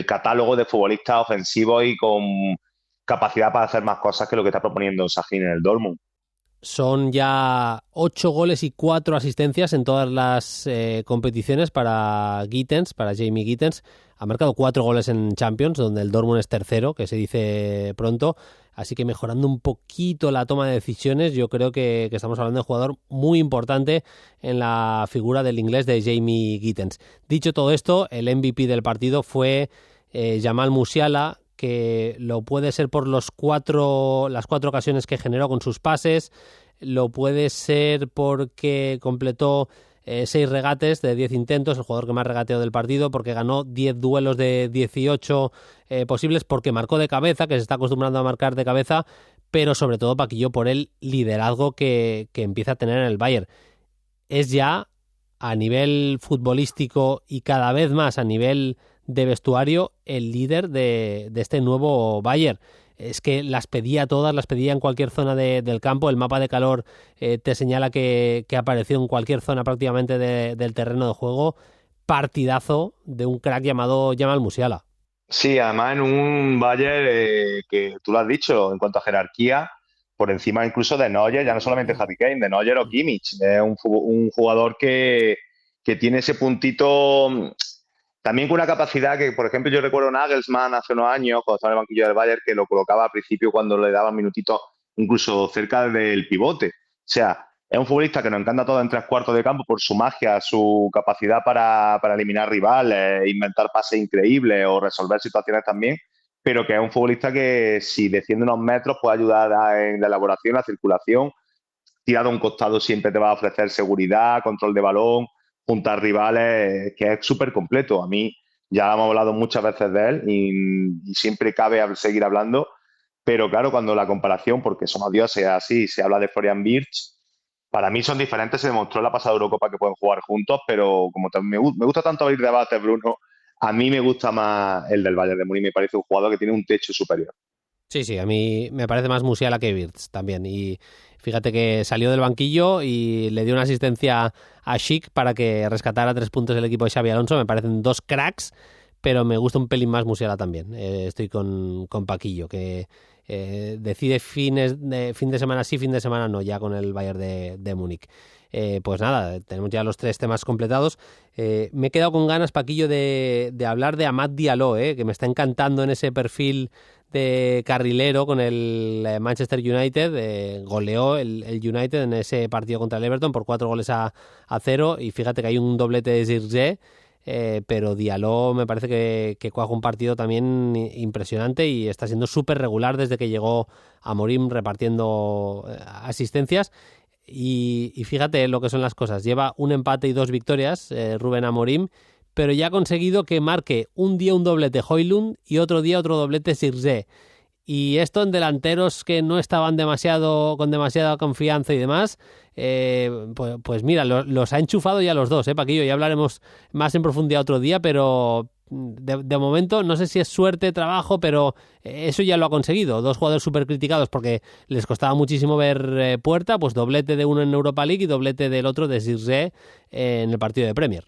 catálogo de futbolistas ofensivos y con capacidad para hacer más cosas que lo que está proponiendo Sahin en el Dortmund. Son ya 8 goles y 4 asistencias en todas las competiciones para Gittens, para Jamie Gittens. Ha marcado 4 goles en Champions, donde el Dortmund es tercero, que se dice pronto. Así que mejorando un poquito la toma de decisiones, yo creo que estamos hablando de un jugador muy importante en la figura del inglés de Jamie Gittens. Dicho todo esto, el MVP del partido fue Jamal Musiala, que lo puede ser por las 4 ocasiones que generó con sus pases, lo puede ser porque completó 6 regates de 10 intentos, el jugador que más regateó del partido, porque ganó 10 duelos de 18 posibles, porque marcó de cabeza, que se está acostumbrando a marcar de cabeza, pero sobre todo Paquillo por el liderazgo que empieza a tener en el Bayern. Es ya a nivel futbolístico y cada vez más a nivel de vestuario el líder de este nuevo Bayern. Es que las pedía todas, las pedía en cualquier zona del campo. El mapa de calor te señala que apareció en cualquier zona prácticamente del terreno de juego. Partidazo de un crack llamado Jamal Musiala. Sí, además en un Bayern que tú lo has dicho, en cuanto a jerarquía, por encima incluso de Neuer, ya no solamente Harry Kane, de Neuer o Kimmich. Es un jugador que tiene ese puntito, también con una capacidad que, por ejemplo, yo recuerdo a Nagelsmann hace unos años, cuando estaba en el banquillo del Bayern, que lo colocaba al principio cuando le daban minutitos incluso cerca del pivote. O sea, es un futbolista que nos encanta todo en 3 cuartos de campo por su magia, su capacidad para eliminar rivales, inventar pases increíbles o resolver situaciones también, pero que es un futbolista que si desciende unos metros puede ayudar en la elaboración, la circulación. Tirado a un costado siempre te va a ofrecer seguridad, control de balón, juntar rivales, que es súper completo. A mí ya hemos hablado muchas veces de él y siempre cabe seguir hablando, pero claro, cuando la comparación, porque somos dioses así, se habla de Florian Wirtz, para mí son diferentes, se demostró en la pasada Eurocopa que pueden jugar juntos, pero como me gusta tanto abrir debates, Bruno, a mí me gusta más el del Bayern de Múnich, me parece un jugador que tiene un techo superior. Sí, sí, a mí me parece más Musiala que Wirtz también. Y fíjate que salió del banquillo y le dio una asistencia a Schick para que rescatara 3 puntos el equipo de Xabi Alonso. Me parecen 2 cracks, pero me gusta un pelín más Musiala también. Estoy con Paquillo, que decide fin de semana sí, fin de semana no, ya con el Bayern de Múnich. Pues nada, tenemos ya los 3 temas completados. Me he quedado con ganas, Paquillo, de hablar de Amad Diallo, que me está encantando en ese perfil de carrilero con el Manchester United. Goleó el United en ese partido contra el Everton por 4-0, y fíjate que hay un doblete de Zirkzee, pero Diallo me parece que cuaja un partido también impresionante y está siendo súper regular desde que llegó Amorim repartiendo asistencias. Y fíjate lo que son las cosas. Lleva un empate y 2 victorias, Rubén Amorim, pero ya ha conseguido que marque un día un doblete Højlund y otro día otro doblete Zirkzee. Y esto en delanteros que no estaban con demasiada confianza y demás, pues mira, los ha enchufado ya los dos, Paquillo. Ya hablaremos más en profundidad otro día, pero de momento no sé si es suerte, trabajo, pero eso ya lo ha conseguido. 2 jugadores súper criticados porque les costaba muchísimo ver Puerta, pues doblete de uno en Europa League y doblete del otro de Zirkzee en el partido de Premier.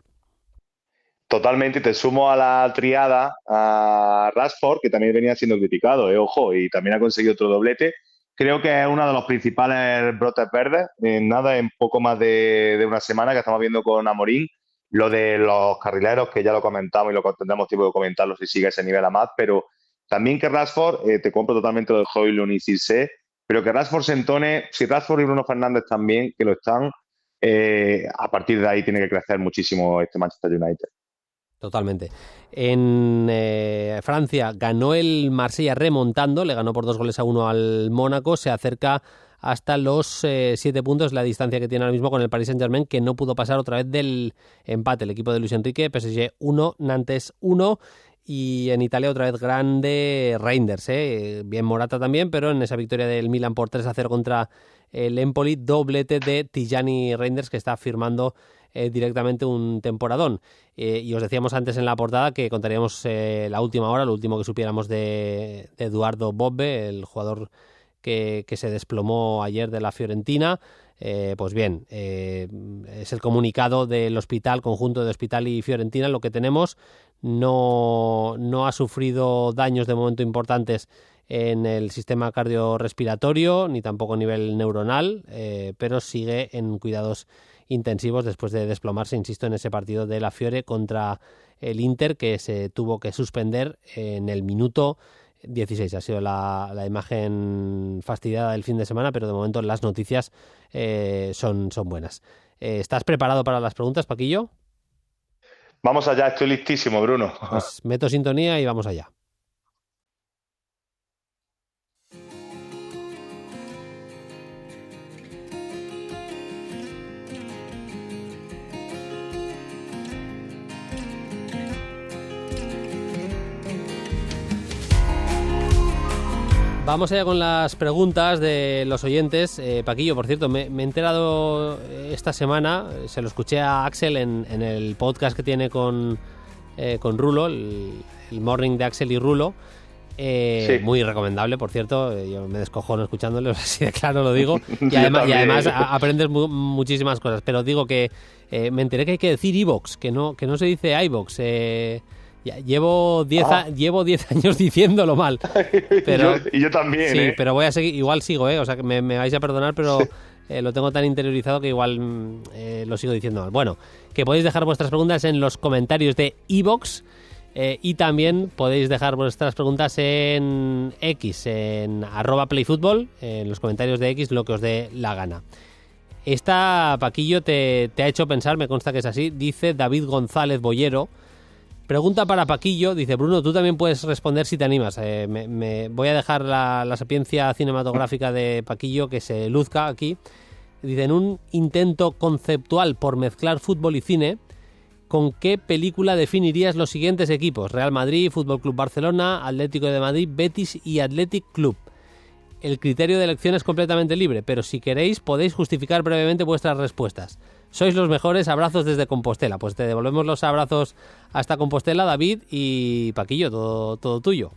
Totalmente, y te sumo a la triada a Rashford, que también venía siendo criticado, ojo, y también ha conseguido otro doblete. Creo que es uno de los principales brotes verdes, en poco más de una semana que estamos viendo con Amorim. Lo de los carrileros, que ya lo comentamos y lo tendremos tiempo de comentarlo si sigue ese nivel a más, pero también que Rashford, te compro totalmente lo de Højlund y Zirkzee, pero que Rashford se entone, si Rashford y Bruno Fernández también, que lo están, a partir de ahí tiene que crecer muchísimo este Manchester United. Totalmente. En Francia ganó el Marsella remontando, le ganó por 2-1 al Mónaco, se acerca hasta los 7 puntos, la distancia que tiene ahora mismo con el Paris Saint-Germain, que no pudo pasar otra vez del empate. El equipo de Luis Enrique, PSG 1, Nantes 1, y en Italia otra vez grande Reinders, bien Morata también, pero en esa victoria del Milan por 3-0 contra el Empoli, doblete de Tijani Reinders, que está firmando directamente un temporadón. Y os decíamos antes en la portada que contaríamos la última hora, lo último que supiéramos de Eduardo Bobbe, el jugador que se desplomó ayer de la Fiorentina. Pues bien, es el comunicado del hospital, conjunto de hospital y Fiorentina, lo que tenemos. No ha sufrido daños de momento importantes en el sistema cardiorrespiratorio, ni tampoco a nivel neuronal, pero sigue en cuidados intensivos después de desplomarse, insisto, en ese partido de la Fiore contra el Inter, que se tuvo que suspender en el minuto 16. Ha sido la imagen fastidiada del fin de semana, pero de momento las noticias son buenas. ¿Estás preparado para las preguntas, Paquillo? Vamos allá, estoy listísimo, Bruno. Pues meto sintonía y vamos allá. Vamos allá con las preguntas de los oyentes. Paquillo, por cierto, me he enterado esta semana, se lo escuché a Axel en el podcast que tiene con Rulo, el Morning de Axel y Rulo. Sí. Muy recomendable, por cierto. Yo me descojono escuchándolo, así de claro lo digo. Y además aprendes muchísimas cosas. Pero digo que me enteré que hay que decir iVox, que no se dice iVox. Llevo 10 años diciéndolo mal. Pero, yo también. Sí, pero voy a seguir, igual sigo, o sea que me vais a perdonar, pero lo tengo tan interiorizado que igual lo sigo diciendo mal. Bueno, que podéis dejar vuestras preguntas en los comentarios de iVox, y también podéis dejar vuestras preguntas en X, en @playfutbol, en los comentarios de X, lo que os dé la gana. Esta, Paquillo, te ha hecho pensar, me consta que es así, dice David González Boyero. Pregunta para Paquillo, dice: Bruno, tú también puedes responder si te animas. Me voy a dejar la sapiencia cinematográfica de Paquillo que se luzca aquí. Dice: en un intento conceptual por mezclar fútbol y cine, ¿con qué película definirías los siguientes equipos? Real Madrid, Fútbol Club Barcelona, Atlético de Madrid, Betis y Athletic Club. El criterio de elección es completamente libre, pero si queréis podéis justificar brevemente vuestras respuestas. Sois los mejores, abrazos desde Compostela. Pues te devolvemos los abrazos hasta Compostela, David, y Paquillo, todo tuyo.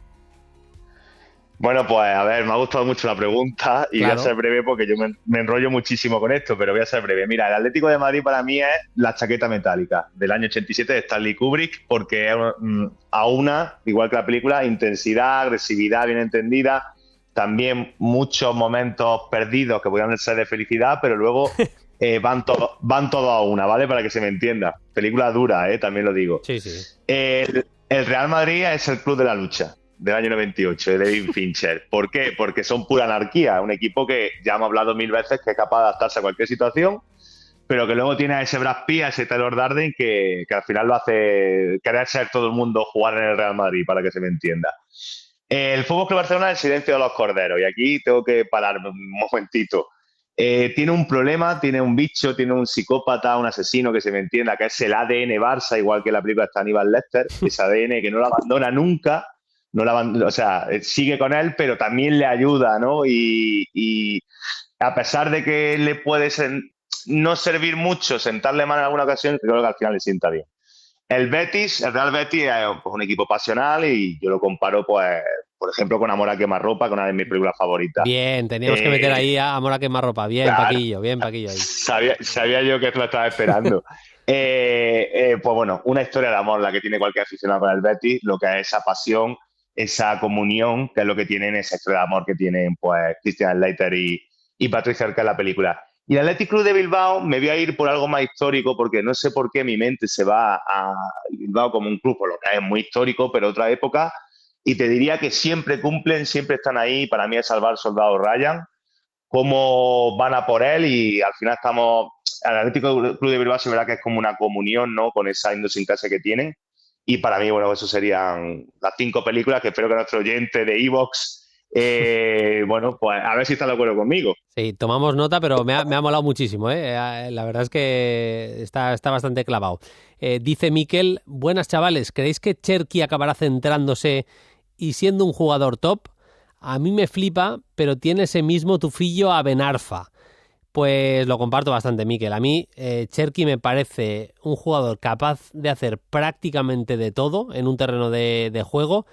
Bueno, pues a ver, me ha gustado mucho la pregunta y claro, voy a ser breve porque yo me enrollo muchísimo con esto, pero voy a ser breve. Mira, el Atlético de Madrid para mí es la chaqueta metálica del año 87 de Stanley Kubrick, porque aúna, igual que la película, intensidad, agresividad bien entendida, también muchos momentos perdidos que podían ser de felicidad, pero luego van todos a una, ¿vale? Para que se me entienda. Película dura, también lo digo. Sí, sí. El Real Madrid es el club de la lucha del año 98, de David Fincher. ¿Por qué? Porque son pura anarquía. Un equipo que ya hemos hablado 1000 veces que es capaz de adaptarse a cualquier situación, pero que luego tiene a ese Brad Pitt, a ese Taylor Darden, que al final lo hace querer ser todo el mundo jugar en el Real Madrid, para que se me entienda. El Fútbol Club Barcelona es el silencio de los corderos, y aquí tengo que pararme un momentito. Tiene un problema, tiene un bicho, tiene un psicópata, un asesino, que se me entienda, que es el ADN Barça, igual que la película está Aníbal Lecter, ese ADN que no lo abandona nunca, o sea, sigue con él, pero también le ayuda, ¿no? Y a pesar de que le puede no servir mucho sentarle mano en alguna ocasión, creo que al final le sienta bien. El Real Betis es pues, un equipo pasional, y yo lo comparo, pues, por ejemplo, con Amor a quemarropa, que es una de mis películas favoritas. Bien, teníamos que meter ahí a Amor a quemarropa. Bien, Claro, bien, Paquillo ahí. sabía yo que tú lo estabas esperando. Pues bueno, una historia de amor la que tiene cualquier aficionado con el Betis, lo que es esa pasión, esa comunión, que es lo que tienen, esa historia de amor que tienen pues Christian Slater y Patricia Arquette en la película. Y el Athletic Club de Bilbao me voy a ir por algo más histórico, porque no sé por qué mi mente se va a Bilbao como un club, por lo que es muy histórico, pero otra época, y te diría que siempre cumplen, siempre están ahí. Para mí es salvar al soldado Ryan, cómo van a por él, y al final estamos... El Atlético Club de Bilbao, sí, verdad que es como una comunión, ¿no? Con esa idiosincrasia que tienen. Y para mí, bueno, eso serían las 5 películas que espero que nuestro oyente de Evox, bueno, pues a ver si está de acuerdo conmigo. Sí, tomamos nota, pero me ha molado muchísimo, ¿eh? La verdad es que está bastante clavado. Dice Miquel, buenas chavales, ¿creéis que Cherki acabará centrándose y siendo un jugador top? A mí me flipa, pero tiene ese mismo tufillo a Ben Arfa. Pues lo comparto bastante, Miquel. A mí, Cherki me parece un jugador capaz de hacer prácticamente de todo en un terreno de juego.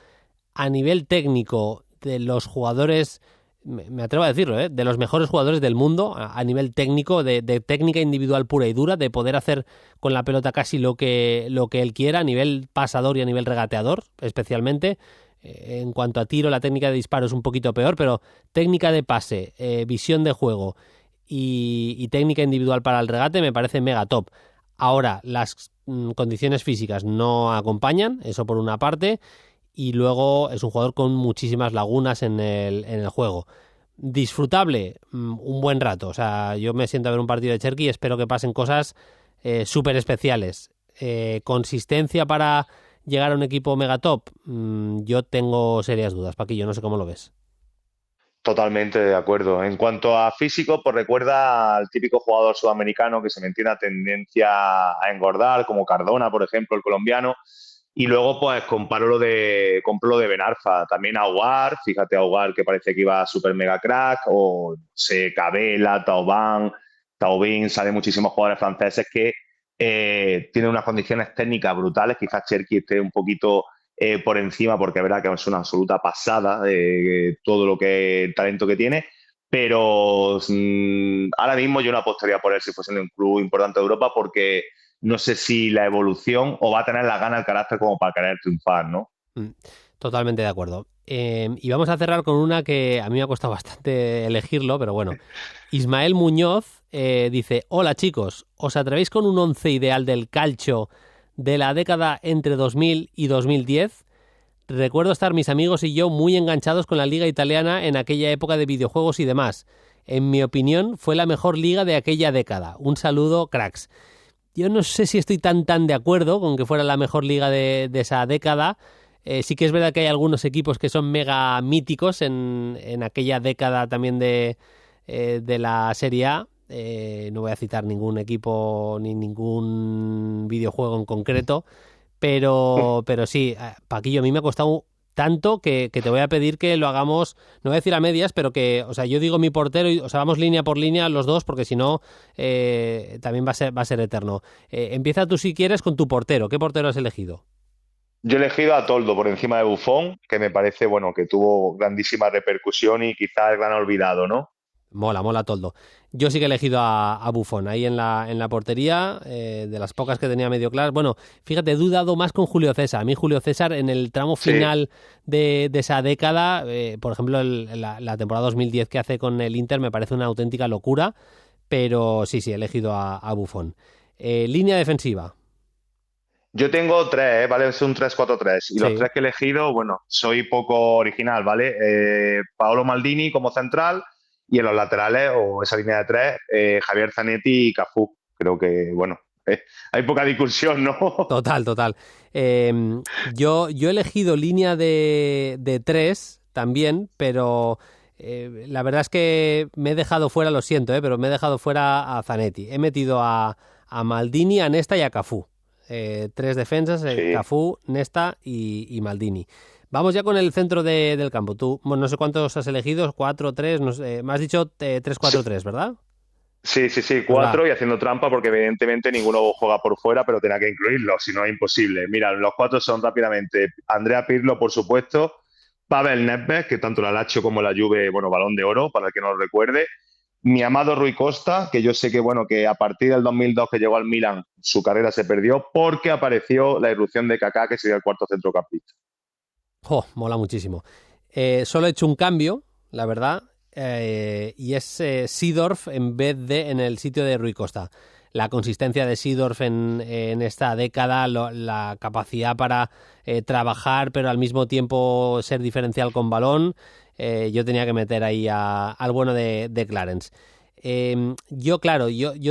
A nivel técnico, de los jugadores, me atrevo a decirlo, de los mejores jugadores del mundo, a nivel técnico, de técnica individual pura y dura, de poder hacer con la pelota casi lo que él quiera, a nivel pasador y a nivel regateador, especialmente. En cuanto a tiro, la técnica de disparo es un poquito peor, pero técnica de pase, visión de juego y técnica individual para el regate me parece mega top. Ahora, las condiciones físicas no acompañan, eso por una parte, y luego es un jugador con muchísimas lagunas en el juego. Disfrutable, un buen rato. O sea, yo me siento a ver un partido de Cherki y espero que pasen cosas súper especiales. Consistencia para llegar a un equipo megatop, yo tengo serias dudas, Paquillo, no sé cómo lo ves. Totalmente de acuerdo. En cuanto a físico, pues recuerda al típico jugador sudamericano que se mantiene a tendencia a engordar, como Cardona, por ejemplo, el colombiano. Y luego, pues, compro lo de Ben Arfa. También Aouar, fíjate, Aouar, que parece que iba super mega crack, o Cabela, Taubin, salen muchísimos jugadores franceses que tienen unas condiciones técnicas brutales. Quizás Cherki esté un poquito por encima, porque es verdad que es una absoluta pasada todo lo que el talento que tiene, pero ahora mismo yo no apostaría por él si fuese en un club importante de Europa, porque no sé si la evolución o va a tener la gana, el carácter como para querer triunfar, ¿no? Totalmente de acuerdo. Y vamos a cerrar con una que a mí me ha costado bastante elegirlo, pero bueno. Ismael Muñoz dice, hola chicos, ¿os atrevéis con un 11 ideal del calcio de la década entre 2000 y 2010? Recuerdo estar mis amigos y yo muy enganchados con la liga italiana en aquella época de videojuegos y demás. En mi opinión, fue la mejor liga de aquella década. Un saludo, cracks. Yo no sé si estoy tan de acuerdo con que fuera la mejor liga de esa década. Sí que es verdad que hay algunos equipos que son mega míticos en aquella década también de la Serie A. No voy a citar ningún equipo ni ningún videojuego en concreto, pero sí, Paquillo, a mí me ha costado tanto que te voy a pedir que lo hagamos, no voy a decir a medias, pero que, o sea, yo digo mi portero y, o sea, vamos línea por línea los dos, porque si no también va a ser eterno. Empieza tú si quieres con tu portero. ¿Qué portero has elegido? Yo he elegido a Toldo por encima de Buffon, que me parece, bueno, que tuvo grandísima repercusión y quizás el gran olvidado, ¿no? Mola Toldo. Yo sí que he elegido a Buffon ahí en la portería, de las pocas que tenía medio claras. Bueno, fíjate, he dudado más con Julio César. A mí Julio César en el tramo final de esa década, por ejemplo, la temporada 2010 que hace con el Inter me parece una auténtica locura, pero sí, he elegido a Buffon. Línea defensiva. Yo tengo tres, ¿vale? Es un 3-4-3. Y los Sí. tres que he elegido, bueno, soy poco original, ¿vale? Paolo Maldini como central y en los laterales, o esa línea de tres, Javier Zanetti y Cafú. Creo que, bueno, hay poca discusión, ¿no? Total. Yo he elegido línea de 3 también, pero la verdad es que me he dejado fuera, lo siento, pero me he dejado fuera a Zanetti. He metido a Maldini, a Nesta y a Cafú. 3 defensas, Sí. Cafú, Nesta y Maldini. Vamos ya con el centro del campo. Tú, bueno, no sé cuántos has elegido, 4, 3, no sé, me has dicho 3-4-3, ¿verdad? Sí, Pues va. cuatro y haciendo trampa porque evidentemente ninguno juega por fuera, pero tenía que incluirlo, si no es imposible. Mira, los cuatro son rápidamente Andrea Pirlo, por supuesto, Pavel Nedved, que tanto la Lazio como la Juve, bueno, Balón de Oro, para el que no lo recuerde, mi amado Rui Costa, que yo sé que, bueno, que a partir del 2002 que llegó al Milan, su carrera se perdió porque apareció la irrupción de Kaká, que sería el cuarto centrocampista. Mola muchísimo. Solo he hecho un cambio, la verdad, y es Seedorf en vez de en el sitio de Rui Costa. La consistencia de Seedorf en esta década, la capacidad para trabajar, pero al mismo tiempo ser diferencial con balón, yo tenía que meter ahí al bueno de Clarence. Yo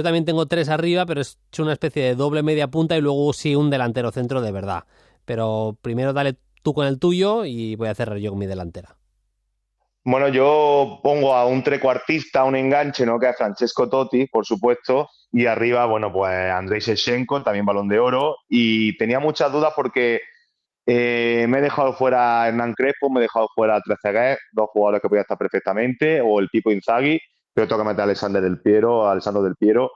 también tengo 3 arriba, pero he hecho una especie de doble media punta y luego sí un delantero centro de verdad. Pero primero dale tú con el tuyo y voy a cerrar yo con mi delantera. Bueno, yo pongo a un trecuartista, un enganche, ¿no? Que es Francesco Totti, por supuesto, y arriba, bueno, pues Andrei Shevchenko, también Balón de Oro, y tenía muchas dudas porque me he dejado fuera a Hernán Crespo, me he dejado fuera a Trezeguet, dos jugadores que podían estar perfectamente, o el Pipo Inzaghi, pero tengo que meter a Alessandro Del Piero,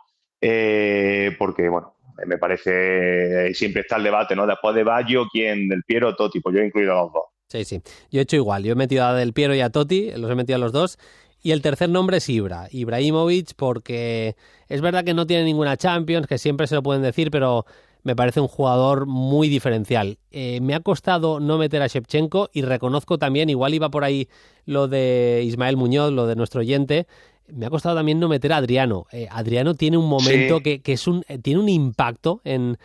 porque, bueno, me parece, siempre está el debate, ¿no? Después de Baggio, ¿quién? Del Piero o Totti, pues yo he incluido a los dos. Sí. Yo he hecho igual. Yo he metido a Del Piero y a Totti, los he metido a los dos. Y el tercer nombre es Ibrahimovic, porque es verdad que no tiene ninguna Champions, que siempre se lo pueden decir, pero me parece un jugador muy diferencial. Me ha costado no meter a Shevchenko y reconozco también, igual iba por ahí lo de Ismael Muñoz, lo de nuestro oyente, me ha costado también no meter a Adriano. Adriano tiene un momento Sí, que tiene un impacto en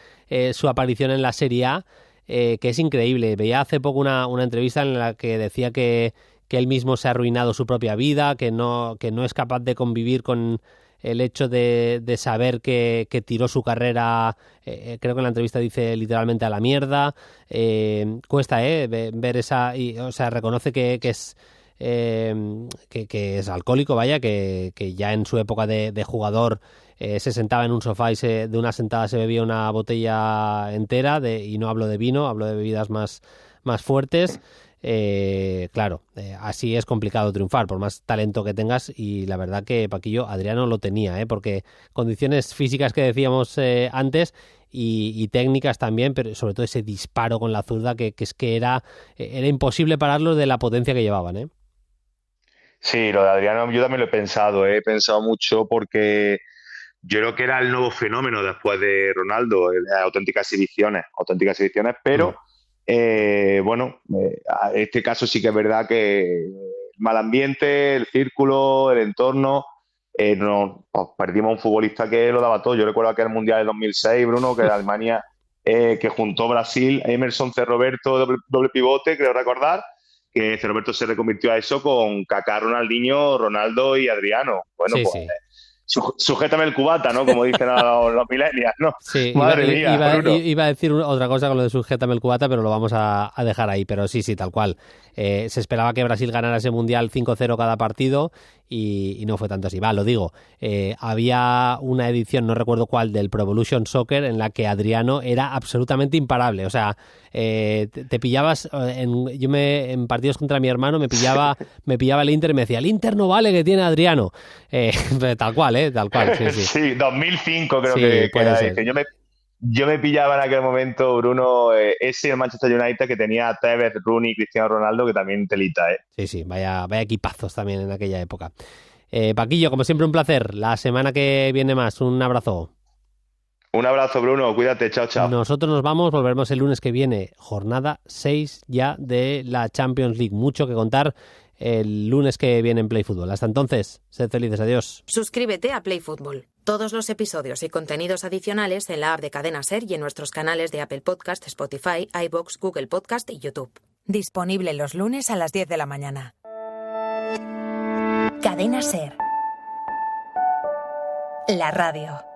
su aparición en la Serie A que es increíble. Veía hace poco una entrevista en la que decía que él mismo se ha arruinado su propia vida, que no es capaz de convivir con el hecho de saber que tiró su carrera, creo que en la entrevista dice literalmente a la mierda. Cuesta ver esa, o sea, reconoce que es que es alcohólico, vaya, que ya en su época de jugador se sentaba en un sofá y de una sentada se bebía una botella entera, y no hablo de vino, hablo de bebidas más fuertes. Claro, así es complicado triunfar, por más talento que tengas, y la verdad que Paquillo Adriano lo tenía, porque condiciones físicas que decíamos antes y técnicas también, pero sobre todo ese disparo con la zurda que es que era imposible pararlo de la potencia que llevaban, ¿eh? sí, lo de Adriano yo también lo he pensado mucho porque yo creo que era el nuevo fenómeno después de Ronaldo, auténticas exhibiciones, Mm. pero bueno, en este caso sí que es verdad que el mal ambiente, el círculo, el entorno, pues, perdimos a un futbolista que lo daba todo. Yo recuerdo aquel Mundial de 2006, Bruno, que Alemania, que juntó Brasil, Emerson, C. Roberto, doble pivote, creo recordar, que C. Roberto se reconvirtió a eso con Kaká, Ronaldinho, Ronaldo y Adriano. Bueno, Sí, pues sí. sujétame el cubata, ¿no? Como dicen a los millennials, ¿no? Sí, Madre mía, Bruno. iba a decir otra cosa con lo de sujétame el cubata, pero lo vamos a dejar ahí. Pero sí, tal cual. Se esperaba que Brasil ganara ese Mundial 5-0 cada partido y no fue tanto así. Va, lo digo. Había una edición, no recuerdo cuál, del Pro Evolution Soccer en la que Adriano era absolutamente imparable. O sea, te pillabas, en partidos contra mi hermano me pillaba el Inter y me decía, el Inter no vale que tiene Adriano. Tal cual, tal cual, sí, sí. Sí, 2005 creo Sí, que puede era ser. ese. Yo me pillaba en aquel momento, Bruno, ese el Manchester United que tenía a Tevez, Rooney y Cristiano Ronaldo, que también telita, ¿eh? Sí, vaya equipazos también en aquella época. Paquillo, como siempre, un placer. La semana que viene más, un abrazo. Un abrazo, Bruno, cuídate, chao, chao. Nosotros nos vamos, volveremos el lunes que viene, jornada 6 ya de la Champions League. Mucho que contar el lunes que viene en Play Fútbol. Hasta entonces, sed felices, adiós. Suscríbete a Play Fútbol. Todos los episodios y contenidos adicionales en la app de Cadena Ser y en nuestros canales de Apple Podcast, Spotify, iVoox, Google Podcast y YouTube. Disponible los lunes a las 10 de la mañana. Cadena Ser. La radio.